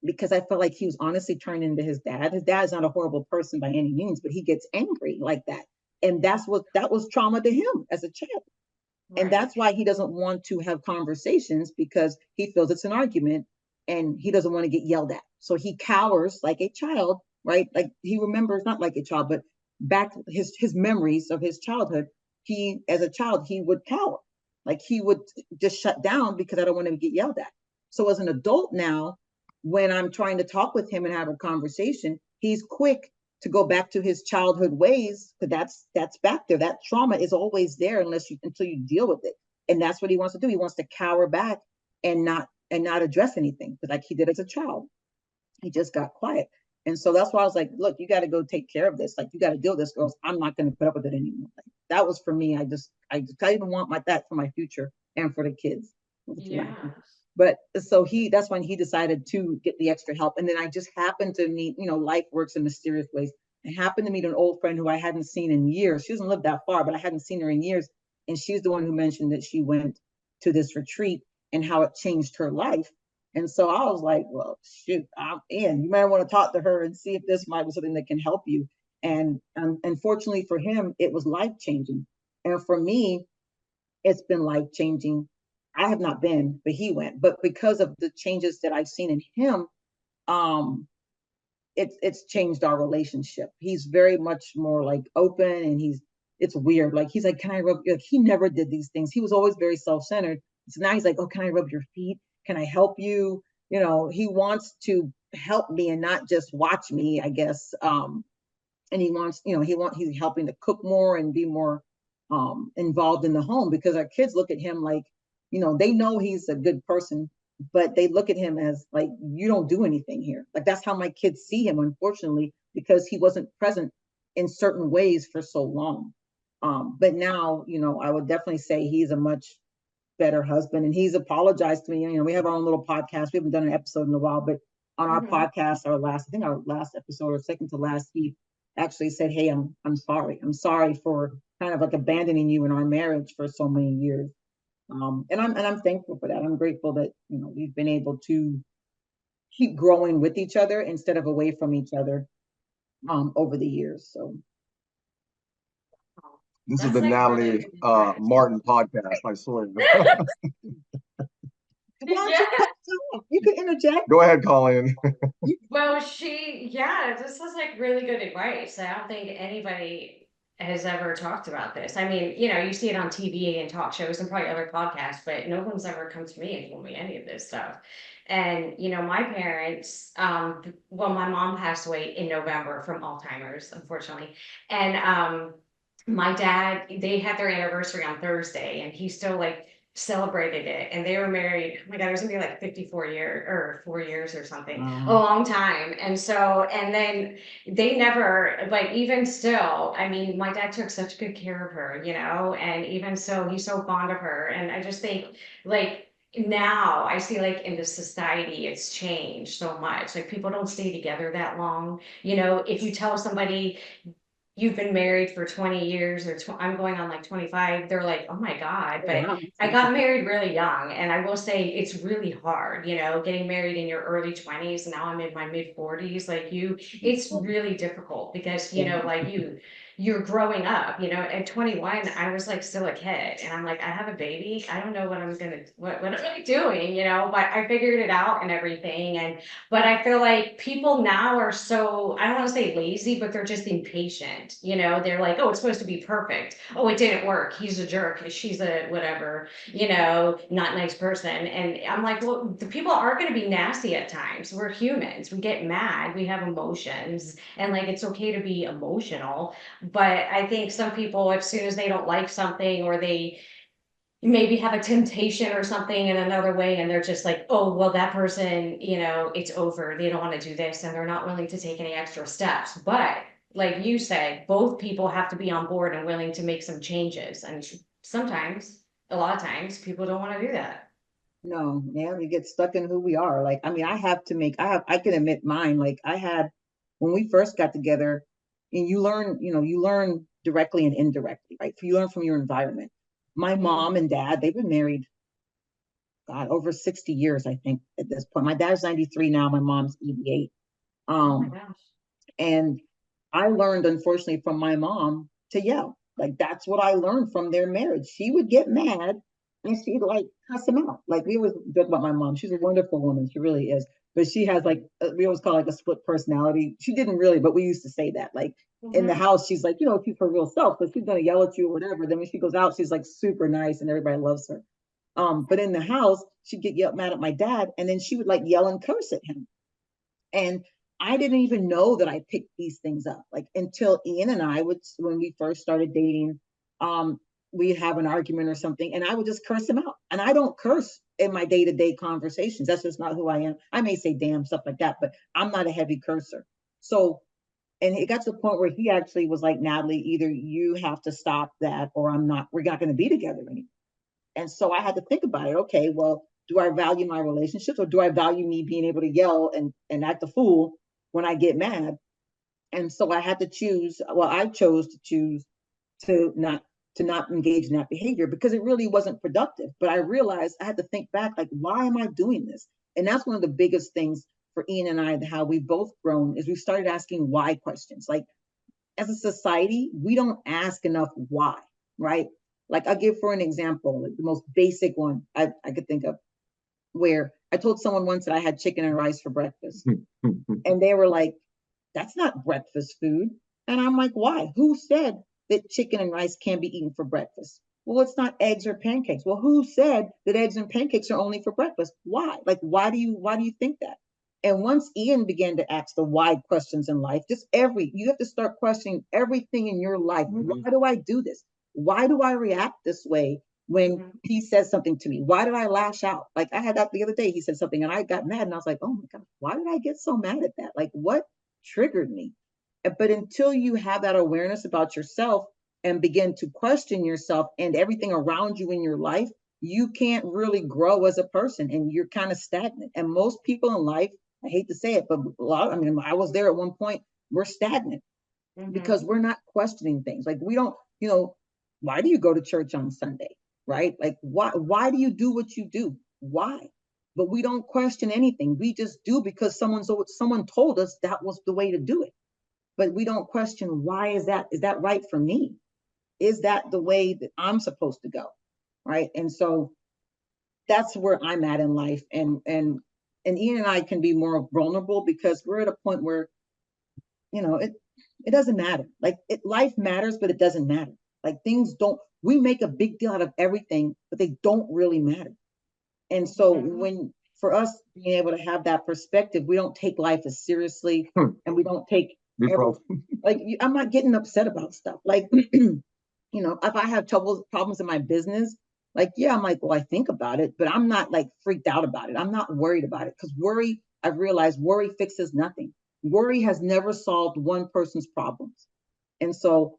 Because I felt like he was honestly turning into his dad. His dad is not a horrible person by any means, but he gets angry like that. And that was trauma to him as a child. Right. And that's why he doesn't want to have conversations, because he feels it's an argument and he doesn't want to get yelled at. So he cowers like a child, right? Like, he remembers, not like a child, but back his memories of his childhood. As a child, he would cower. Like, he would just shut down because I don't want him to get yelled at. So as an adult now, when I'm trying to talk with him and have a conversation, he's quick to go back to his childhood ways, because that's back there. That trauma is always there until you deal with it. And that's what he wants to do. He wants to cower back and not address anything, like he did as a child. He just got quiet. And so that's why I was like, look, you got to go take care of this. Like, you got to deal with this, girls. I'm not going to put up with it anymore. Like, that was for me. I didn't want that for my future and for the kids. Yeah. But so that's when he decided to get the extra help. And then I just happened to meet, life works in mysterious ways. I happened to meet an old friend who I hadn't seen in years. She doesn't live that far, but I hadn't seen her in years. And she's the one who mentioned that she went to this retreat and how it changed her life. And so I was like, well, shoot, I'm in. You might want to talk to her and see if this might be something that can help you. And unfortunately for him, it was life-changing. And for me, it's been life-changing. I have not been, but he went. But because of the changes that I've seen in him, it's changed our relationship. He's very much more like open, and it's weird. Like, he's like, can I rub? Like, he never did these things. He was always very self-centered. So now he's like, oh, can I rub your feet? Can I help you? He wants to help me and not just watch me, I guess. And he wants, he's helping to cook more and be more involved in the home, because our kids look at him like, they know he's a good person, but they look at him as like, you don't do anything here. Like, that's how my kids see him, unfortunately, because he wasn't present in certain ways for so long. But now, I would definitely say he's a much better husband, and he's apologized to me. We have our own little podcast. We haven't done an episode in a while, but on our podcast, our last episode, or second to last, he actually said, hey, I'm sorry. I'm sorry for kind of like abandoning you in our marriage for so many years. And I'm thankful for that. I'm grateful that, we've been able to keep growing with each other instead of away from each other, over the years. So this is the Nathalie Martin podcast, I swear. You can interject. Go ahead, Colleen. Well, this was like really good advice. I don't think anybody has ever talked about this. I mean, you see it on TV and talk shows and probably other podcasts, but no one's ever come to me and told me any of this stuff. And, my parents, my mom passed away in November from Alzheimer's, unfortunately. And my dad, they had their anniversary on Thursday, and he still like celebrated it. And they were married, oh my God, it was gonna be like 54 years or 4 years or something, a long time. And so, and then they never, but even still, I mean, my dad took such good care of her, and even so, he's so fond of her. And I just think, like, now I see, like, in the society it's changed so much. Like, people don't stay together that long. If you tell somebody you've been married for 20 years, or I'm going on like 25, they're like, oh my God. But Wow. I got married really young, and I will say it's really hard, getting married in your early 20s. Now I'm in my mid 40s. Like, it's really difficult because, like, you're growing up. At 21, I was like still a kid, and I'm like, I have a baby. I don't know what am I doing, but I figured it out and everything. But I feel like people now are so, I don't want to say lazy, but they're just impatient. They're like, oh, it's supposed to be perfect. Oh, it didn't work. He's a jerk. She's a whatever, not nice person. And I'm like, well, the people are going to be nasty at times. We're humans. We get mad. We have emotions. And like, it's okay to be emotional. But I think some people, as soon as they don't like something, or they maybe have a temptation or something in another way, and they're just like, oh, well, that person, it's over, they don't want to do this, and they're not willing to take any extra steps. But like you said, both people have to be on board and willing to make some changes, and sometimes, a lot of times, people don't want to do that. No, yeah, we get stuck in who we are. Like, I mean, I can admit mine. Like, when we first got together, and you learn directly and indirectly, right? So you learn from your environment. My mom and dad, they've been married, God, over 60 years, I think, at this point. My dad's 93 now, my mom's 88. Oh my Um, gosh. and I learned, unfortunately, from my mom to yell. Like, that's what I learned from their marriage. She would get mad and she'd like cuss him out. Like, we always joke about my mom. She's a wonderful woman. She really is. But she has like, we always call it like a split personality. She didn't really, but we used to say that. Like, in the house, she's like, keep her real self, because she's going to yell at you or whatever. Then when she goes out, she's like super nice and everybody loves her. But in the house, she'd get mad at my dad, and then she would like yell and curse at him. And I didn't even know that I picked these things up, like, until Ian and I would, when we first started dating, um, we'd have an argument or something, and I would just curse him out. And I don't curse in my day-to-day conversations. That's just not who I am. I may say damn, stuff like that, but I'm not a heavy cursor. So, and it got to the point where he actually was like, Natalie, either you have to stop that, or we're not going to be together anymore. And so I had to think about it. Okay, well, do I value my relationships, or do I value me being able to yell and act a fool when I get mad? And so I had to choose. Well, I chose to choose to not engage in that behavior, because it really wasn't productive. But I realized I had to think back, like, why am I doing this? And that's one of the biggest things for Ian and I, how we've both grown, is we started asking why questions. Like, as a society, we don't ask enough why, right? Like, I'll give for an example, like the most basic one I could think of, where I told someone once that I had chicken and rice for breakfast. And they were like, that's not breakfast food. And I'm like, why? Who said that chicken and rice can't be eaten for breakfast? Well, it's not eggs or pancakes. Well, who said that eggs and pancakes are only for breakfast? Why? Like, why do you think that? And once Ian began to ask the why questions in life, you have to start questioning everything in your life. Mm-hmm. Why do I do this? Why do I react this way when he says something to me? Why did I lash out? Like, I had that the other day. He said something and I got mad, and I was like, oh my God, why did I get so mad at that? Like, what triggered me? But until you have that awareness about yourself and begin to question yourself and everything around you in your life, you can't really grow as a person, and you're kind of stagnant. And most people in life, I hate to say it, but I was there at one point, we're stagnant because we're not questioning things. Like, we don't, why do you go to church on Sunday? Right? Like, why do you do what you do? Why? But we don't question anything. We just do because someone told us that was the way to do it. But we don't question, why is that? Is that right for me? Is that the way that I'm supposed to go? Right? And so that's where I'm at in life. And Ian and I can be more vulnerable because we're at a point where, it doesn't matter. Like, life matters, but it doesn't matter. Like, we make a big deal out of everything, but they don't really matter. And so for us being able to have that perspective, we don't take life as seriously, and we don't take, I'm not getting upset about stuff. Like, if I have problems in my business, like, yeah, I'm like, well, I think about it, but I'm not like freaked out about it. I'm not worried about it because I've realized worry fixes nothing. Worry has never solved one person's problems. And so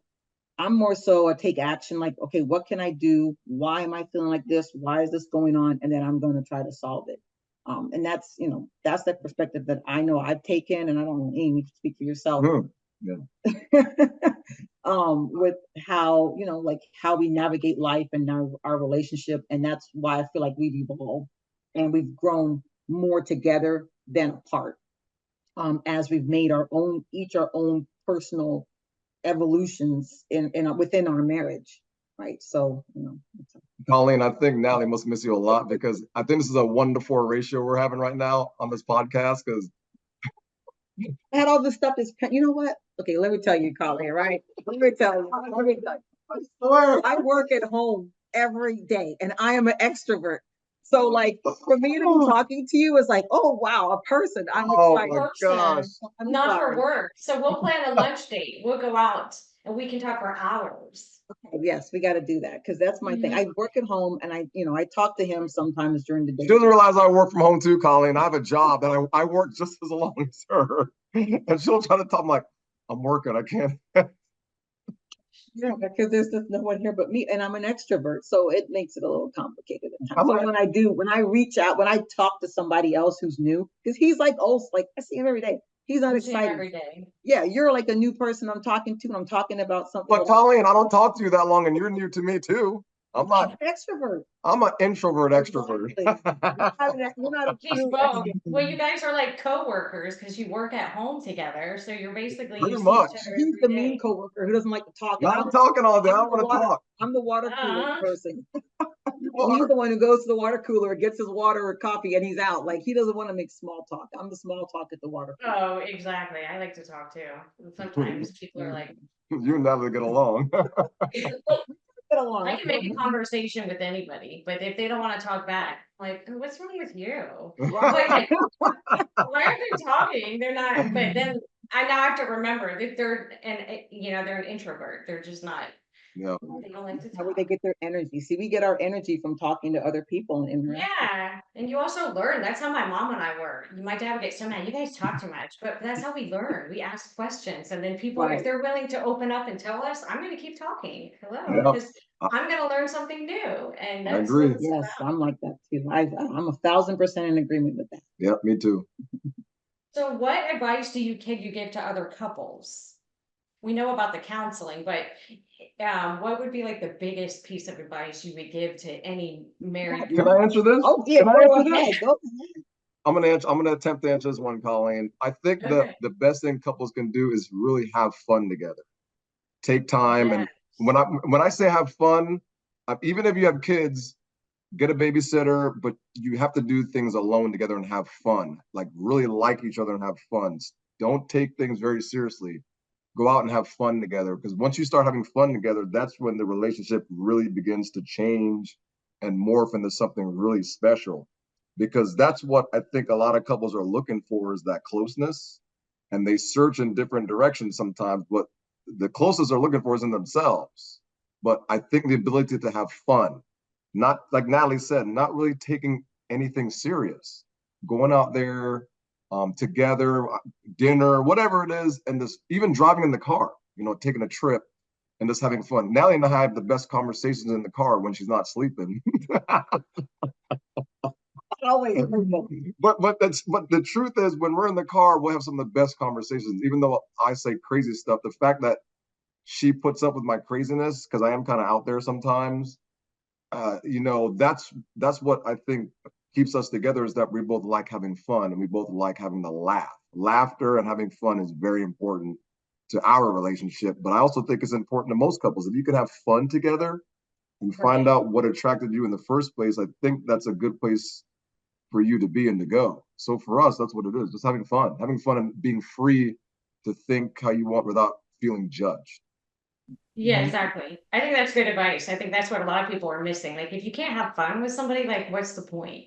I'm more so a take action, like, okay, what can I do? Why am I feeling like this? Why is this going on? And then I'm going to try to solve it. And that's the perspective that I know I've taken, and I don't know, Amy, to speak for yourself. Yeah. With how, like how we navigate life and our relationship. And that's why I feel like we've evolved and we've grown more together than apart. As we've made our own personal evolutions within our marriage, right? So, Colleen, I think Nathalie must miss you a lot because I think this is a 1-to-4 ratio we're having right now on this podcast. Because I had all this stuff you know what? Okay, let me tell you, Colleen, right? Let me tell you. I work at home every day and I am an extrovert. So like for me to be talking to you is like, oh wow, a person. I'm excited. My gosh. Not for work. So we'll plan a lunch date. We'll go out and we can talk for hours. Okay, yes, we got to do that because that's my thing. I work at home and I talk to him sometimes during the day. She doesn't realize I work from home too, Colleen. I have a job and I work just as long as her. And she'll try to tell me like, I'm working, I can't. Yeah, because there's just no one here but me, and I'm an extrovert, so it makes it a little complicated at times. So when I reach out, when I talk to somebody else who's new, because he's like, oh, like I see him every day. He's not excited every day. Yeah, you're like a new person I'm talking to, and I'm talking about something. But Colleen, I don't talk to you that long, and you're new to me too. I'm not an extrovert. I'm an introvert extrovert. Well, you guys are like co-workers because you work at home together. So you're basically pretty much. He's the mean co-worker who doesn't like to talk. I'm talking all day. I want to talk. I'm the water cooler person. He's the one who goes to the water cooler, gets his water or coffee, and he's out. Like he doesn't want to make small talk. I'm the small talk at the water cooler. Oh, exactly. I like to talk too. And sometimes people are like, you and Nathalie get along. I can make a conversation with anybody, but if they don't want to talk back, like, what's wrong with you? Like, why aren't they talking? They're not. But then I now have to remember that they're an introvert. They're just not. Yeah. They don't like to talk. How would they get their energy? See, we get our energy from talking to other people and interacting. Yeah, and you also learn. That's how my mom and I were. My dad would get so mad. You guys talk too much, but that's how we learn. We ask questions, and then people, if they're willing to open up and tell us, I'm going to keep talking. Hello, because I'm going to learn something new. And that's I agree. Yes, I'm like that too. I'm 1,000% in agreement with that. Yeah, me too. So, what advice do you give to other couples? We know about the counseling, but what would be like the biggest piece of advice you would give to any married couple? Can I answer this? Oh, yeah, go ahead. I'm gonna attempt to answer this one, Colleen. I think the best thing couples can do is really have fun together. Take time, and when I say have fun, even if you have kids, get a babysitter, but you have to do things alone together and have fun. Like really like each other and have fun. Don't take things very seriously. Go out and have fun together, because once you start having fun together, that's when the relationship really begins to change and morph into something really special. Because that's what I think a lot of couples are looking for, is that closeness, and they search in different directions sometimes, but the closest they're looking for is in themselves. But I think the ability to have fun, not like Nathalie said, not really taking anything serious, going out there together, dinner, whatever it is, and just even driving in the car, taking a trip and just having fun. Nathalie and I have the best conversations in the car when she's not sleeping. Always. But the truth is, when we're in the car, we'll have some of the best conversations. Even though I say crazy stuff, the fact that she puts up with my craziness, because I am kind of out there sometimes, that's what I think keeps us together, is that we both like having fun and we both like having the laugh. Laughter and having fun is very important to our relationship. But I also think it's important to most couples. If you can have fun together and find out what attracted you in the first place, I think that's a good place for you to be and to go. So for us, that's what it is. Just having fun and being free to think how you want without feeling judged. Yeah, exactly. I think that's good advice. I think that's what a lot of people are missing. Like, if you can't have fun with somebody, like, what's the point?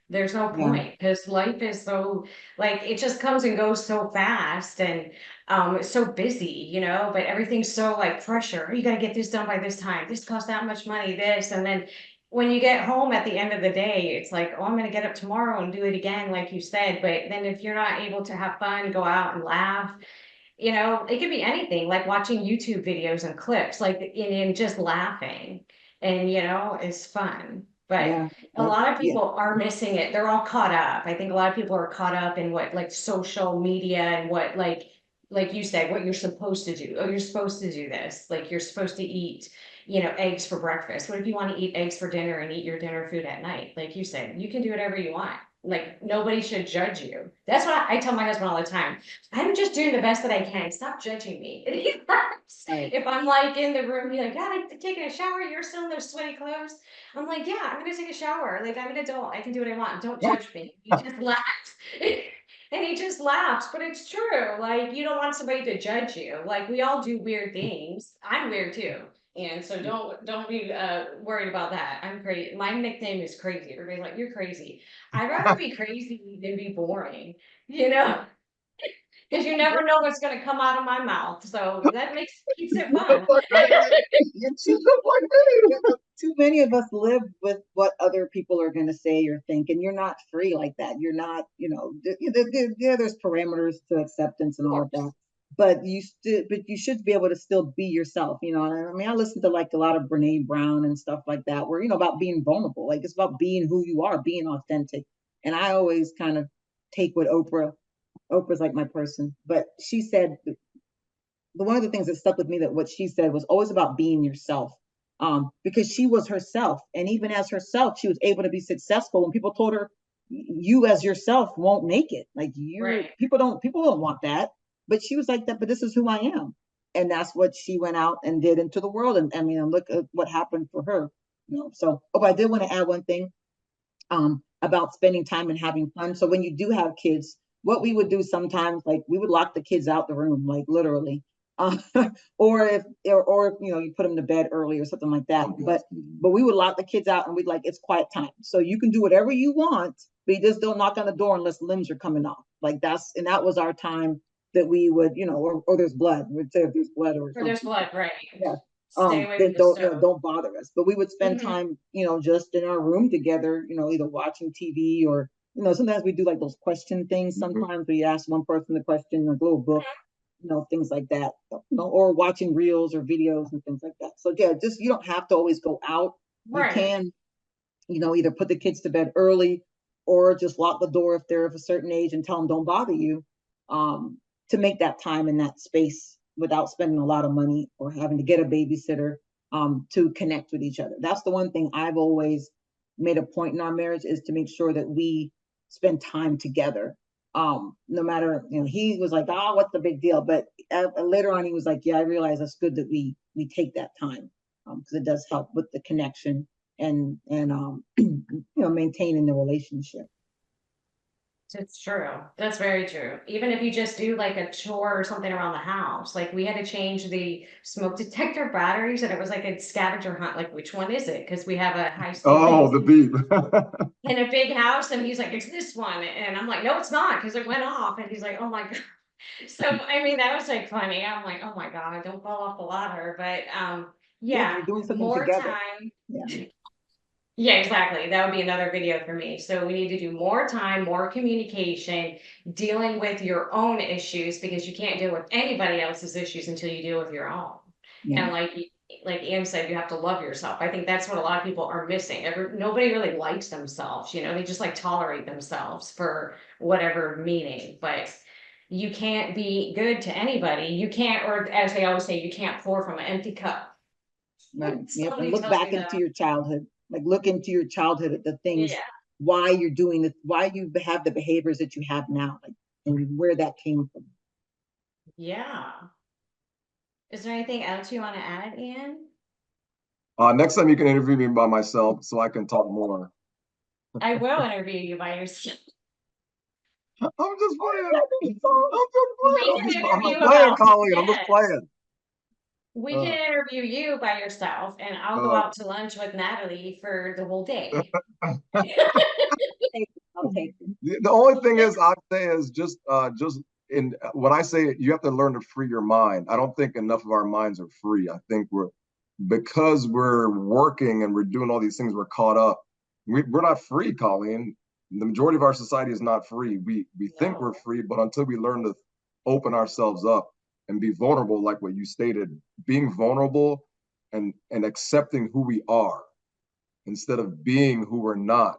There's no point because life is so like it just comes and goes so fast and it's so busy, you know, but everything's so like pressure. You got to get this done by this time. This costs that much money, this. And then when you get home at the end of the day, it's like, oh, I'm going to get up tomorrow and do it again, like you said. But then if you're not able to have fun, go out and laugh, you know, it could be anything like watching YouTube videos and clips, like and just laughing and, you know, it's fun. But a lot of people are missing it. They're all caught up. I think a lot of people are caught up in what like social media and what like you said, what you're supposed to do. Oh, you're supposed to do this. Like you're supposed to eat, you know, eggs for breakfast. What if you want to eat eggs for dinner and eat your dinner food at night? Like you said, you can do whatever you want. Like nobody should judge you. That's what I tell my husband all the time. I'm just doing the best that I can. Stop judging me. And he laughs. If I'm like in the room, he's like, God, I'm taking a shower. You're still in those sweaty clothes. I'm like, yeah, I'm gonna take a shower. Like I'm an adult. I can do what I want. Don't judge me. He just laughs. And he just laughs, but it's true. Like you don't want somebody to judge you. Like we all do weird things. I'm weird too. And so don't be worried about that. I'm crazy. My nickname is crazy. Everybody's like, you're crazy. I'd rather be crazy than be boring, you know? Because you never know what's going to come out of my mouth. So that keeps it fun. Too many of us live with what other people are going to say or think, and you're not free like that. You're not, you know, there's parameters to acceptance and all of that. But you should be able to still be yourself, you know. And I mean, I listen to like a lot of Brene Brown and stuff like that, where you know about being vulnerable. Like it's about being who you are, being authentic. And I always kind of take what Oprah's like my person, but she said one of the things that stuck with me that what she said was always about being yourself. Because she was herself, and even as herself, she was able to be successful. When people told her, "You as yourself won't make it," like people don't want that. But she was like that. But this is who I am, and that's what she went out and did into the world. And I mean, look at what happened for her. You know. So, I did want to add one thing about spending time and having fun. So when you do have kids, what we would do sometimes, like we would lock the kids out the room, like literally. Uh, or if you know you put them to bed early or something like that. But we would lock the kids out and we'd like it's quiet time. So you can do whatever you want, but you just don't knock on the door unless limbs are coming off. Like that was our time that we would, you know, or there's blood. We'd say if there's blood or there's blood, right? Yeah. Stay away Then from the stove. don't bother us. But we would spend time, you know, just in our room together, you know, either watching TV or, you know, sometimes we do like those question things. Sometimes we ask one person the question, like a little book, you know, things like that, you know, or watching reels or videos and things like that. So yeah, just you don't have to always go out. You can, you know, either put the kids to bed early or just lock the door if they're of a certain age and tell them don't bother you, to make that time in that space without spending a lot of money or having to get a babysitter, to connect with each other. That's the one thing I've always made a point in our marriage is to make sure that we spend time together. No matter, you know, he was like, oh, what's the big deal? But later on, he was like, yeah, I realize it's good that we take that time, because it does help with the connection and you know, maintaining the relationship. It's true. That's very true. Even if you just do like a chore or something around the house, like we had to change the smoke detector batteries, and it was like a scavenger hunt. Like, which one is it? Because we have a high speed. Oh, the beep. In a big house, and he's like, "It's this one," and I'm like, "No, it's not," because it went off, and he's like, "Oh my god." So I mean, that was like funny. I'm like, "Oh my god, don't fall off the ladder," but yeah, you're doing something more together. time. Yeah. Yeah, exactly. That would be another video for me. So we need to do more time, more communication, dealing with your own issues because you can't deal with anybody else's issues until you deal with your own. And like Ian said, you have to love yourself. I think that's what a lot of people are missing. Nobody really likes themselves, you know, they just like tolerate themselves for whatever meaning, but you can't be good to anybody. You can't, or as they always say, you can't pour from an empty cup. Right. You have to look back into your childhood, like look into your childhood at the things, why you're doing it, why you have the behaviors that you have now, like, and where that came from. Yeah. Is there anything else you want to add, Ian? Next time you can interview me by myself so I can talk more. I will interview you by yourself. I'm just playing. I'm just playing, Colleen. I'm just playing. We can interview you by yourself, and I'll go out to lunch with Nathalie for the whole day. I'll take it. The only thing is, I'd say is just in when I say you have to learn to free your mind. I don't think enough of our minds are free. I think because we're working and we're doing all these things, we're caught up. We're not free, Colleen. The majority of our society is not free. We think we're free, but until we learn to open ourselves up and be vulnerable, like what you stated, being vulnerable and accepting who we are instead of being who we're not,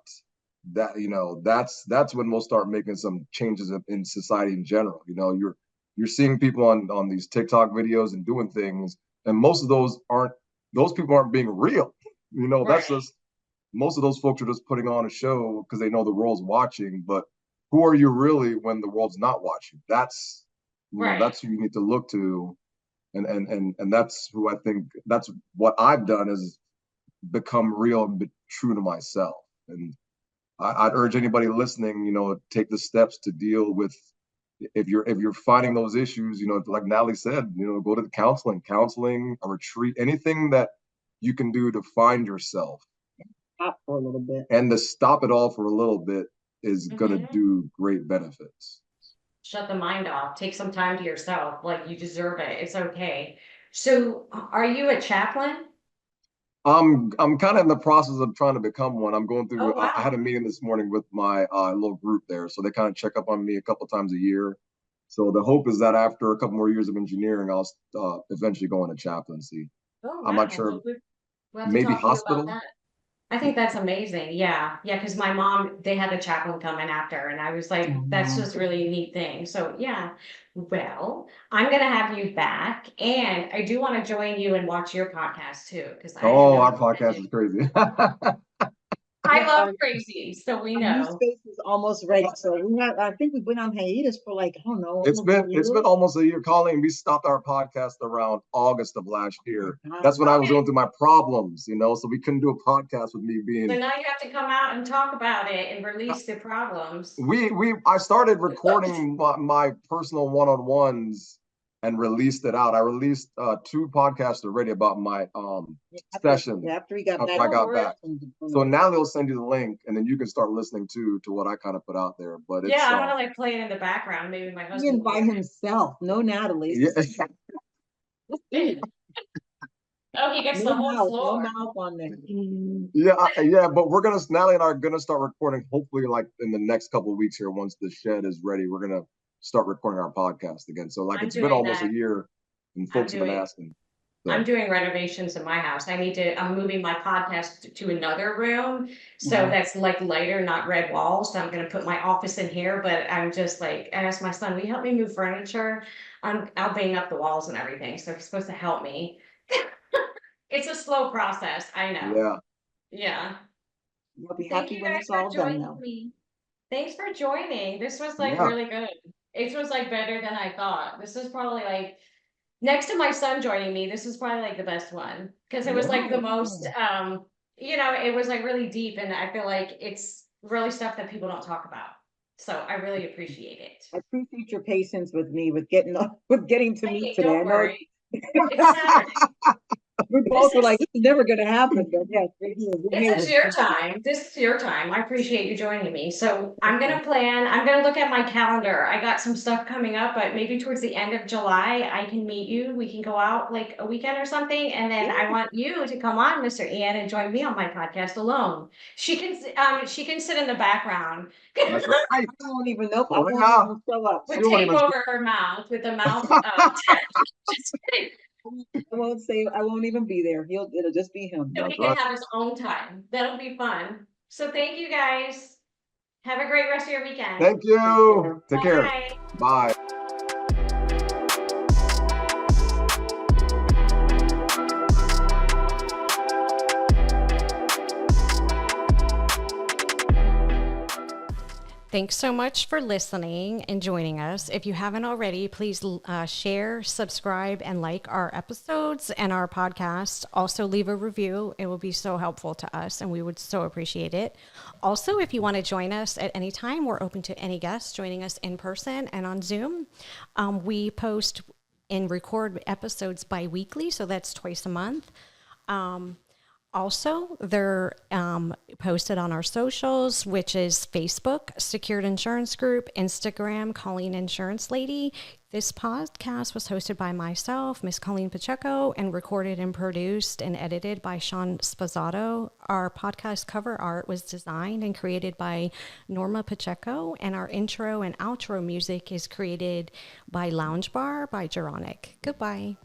that's when we'll start making some changes in society in general. You're seeing people on these TikTok videos and doing things, and most of those people aren't being real. Right. That's just, most of those folks are just putting on a show because they know the world's watching, but who are you really when the world's not watching? That's right. That's who you need to look to, and that's who I think, that's what I've done, is become real and be true to myself. And I'd urge anybody listening, take the steps to deal with, if you're finding those issues, like Nathalie said, go to the counseling, a retreat, anything that you can do to find yourself. Stop for a little bit. And to stop it all for a little bit is going to do great benefits. Shut the mind off. Take some time to yourself. Like, you deserve it. It's okay. So are you a chaplain? I'm kind of in the process of trying to become one. I'm going through, I had a meeting this morning with my little group there. So they kind of check up on me a couple times a year. So the hope is that after a couple more years of engineering, I'll eventually go into chaplaincy. I'm not sure. We'll maybe hospital. I think that's amazing. Yeah. Because my mom, they had a chaplain come in after, and I was like, that's just really a neat thing. So yeah, well, I'm going to have you back, and I do want to join you and watch your podcast too. Our podcast is crazy. I love crazy, so we know. New space is almost ready. So I think we've been on hiatus for I don't know. It's been almost a year, Colleen. We stopped our podcast around August of last year. That's when I was going through my problems, so we couldn't do a podcast with me being. So now you have to come out and talk about it and release the problems. I started recording my personal one-on-ones and released it out. I released 2 podcasts already about my session after we got back. I got back. So now they'll send you the link, and then you can start listening to what I kind of put out there. But it's, I want to play it in the background. Maybe my husband by himself. No Nathalie. Yeah. Oh, he gets the whole floor. No mouth on there. Yeah. But Nathalie and I are gonna start recording. Hopefully, like in the next couple of weeks here, once the shed is ready, we're gonna start recording our podcast again. So it's been almost a year, and folks have been asking. So. I'm doing renovations in my house. I'm moving my podcast to another room. So that's like lighter, not red walls. So I'm going to put my office in here, but I'm just I asked my son, will you help me move furniture? I'll bang up the walls and everything. So he's supposed to help me. It's a slow process. I know. Yeah. You'll be happy when it's all done now. Thanks for joining. This was really good. It was better than I thought. This is probably next to my son joining me, this is probably the best one, because it was the most, it was really deep, and I feel like it's really stuff that people don't talk about. So I really appreciate it. I appreciate your patience with me with getting to meet today. Don't worry. It's Saturday. We both were this is never going to happen. But yes, this is your time. This is your time. I appreciate you joining me. So I'm going to look at my calendar. I got some stuff coming up, but maybe towards the end of July, I can meet you. We can go out a weekend or something. And then I want you to come on, Mr. Ian, and join me on my podcast alone. She can sit in the background. That's right. I don't even know if I want to show up. With tape over her mouth, with the mouth. Just kidding. I won't even be there. It'll just be him. So he can have his own time. That'll be fun. So thank you guys. Have a great rest of your weekend. Thank you. Take care. Bye. Thanks so much for listening and joining us. If you haven't already, please share, subscribe, and like our episodes and our podcast. Also, leave a review. It will be so helpful to us, and we would so appreciate it. Also, if you want to join us at any time, we're open to any guests joining us in person and on Zoom. We post and record episodes bi-weekly. So that's twice a month. Also, they're posted on our socials, which is Facebook, Secured Insurance Group, Instagram, Colleen Insurance Lady. This podcast was hosted by myself, Miss Colleen Pacheco, and recorded and produced and edited by Sean Spazzato. Our podcast cover art was designed and created by Norma Pacheco, and our intro and outro music is created by Lounge Bar by Geronic. Goodbye.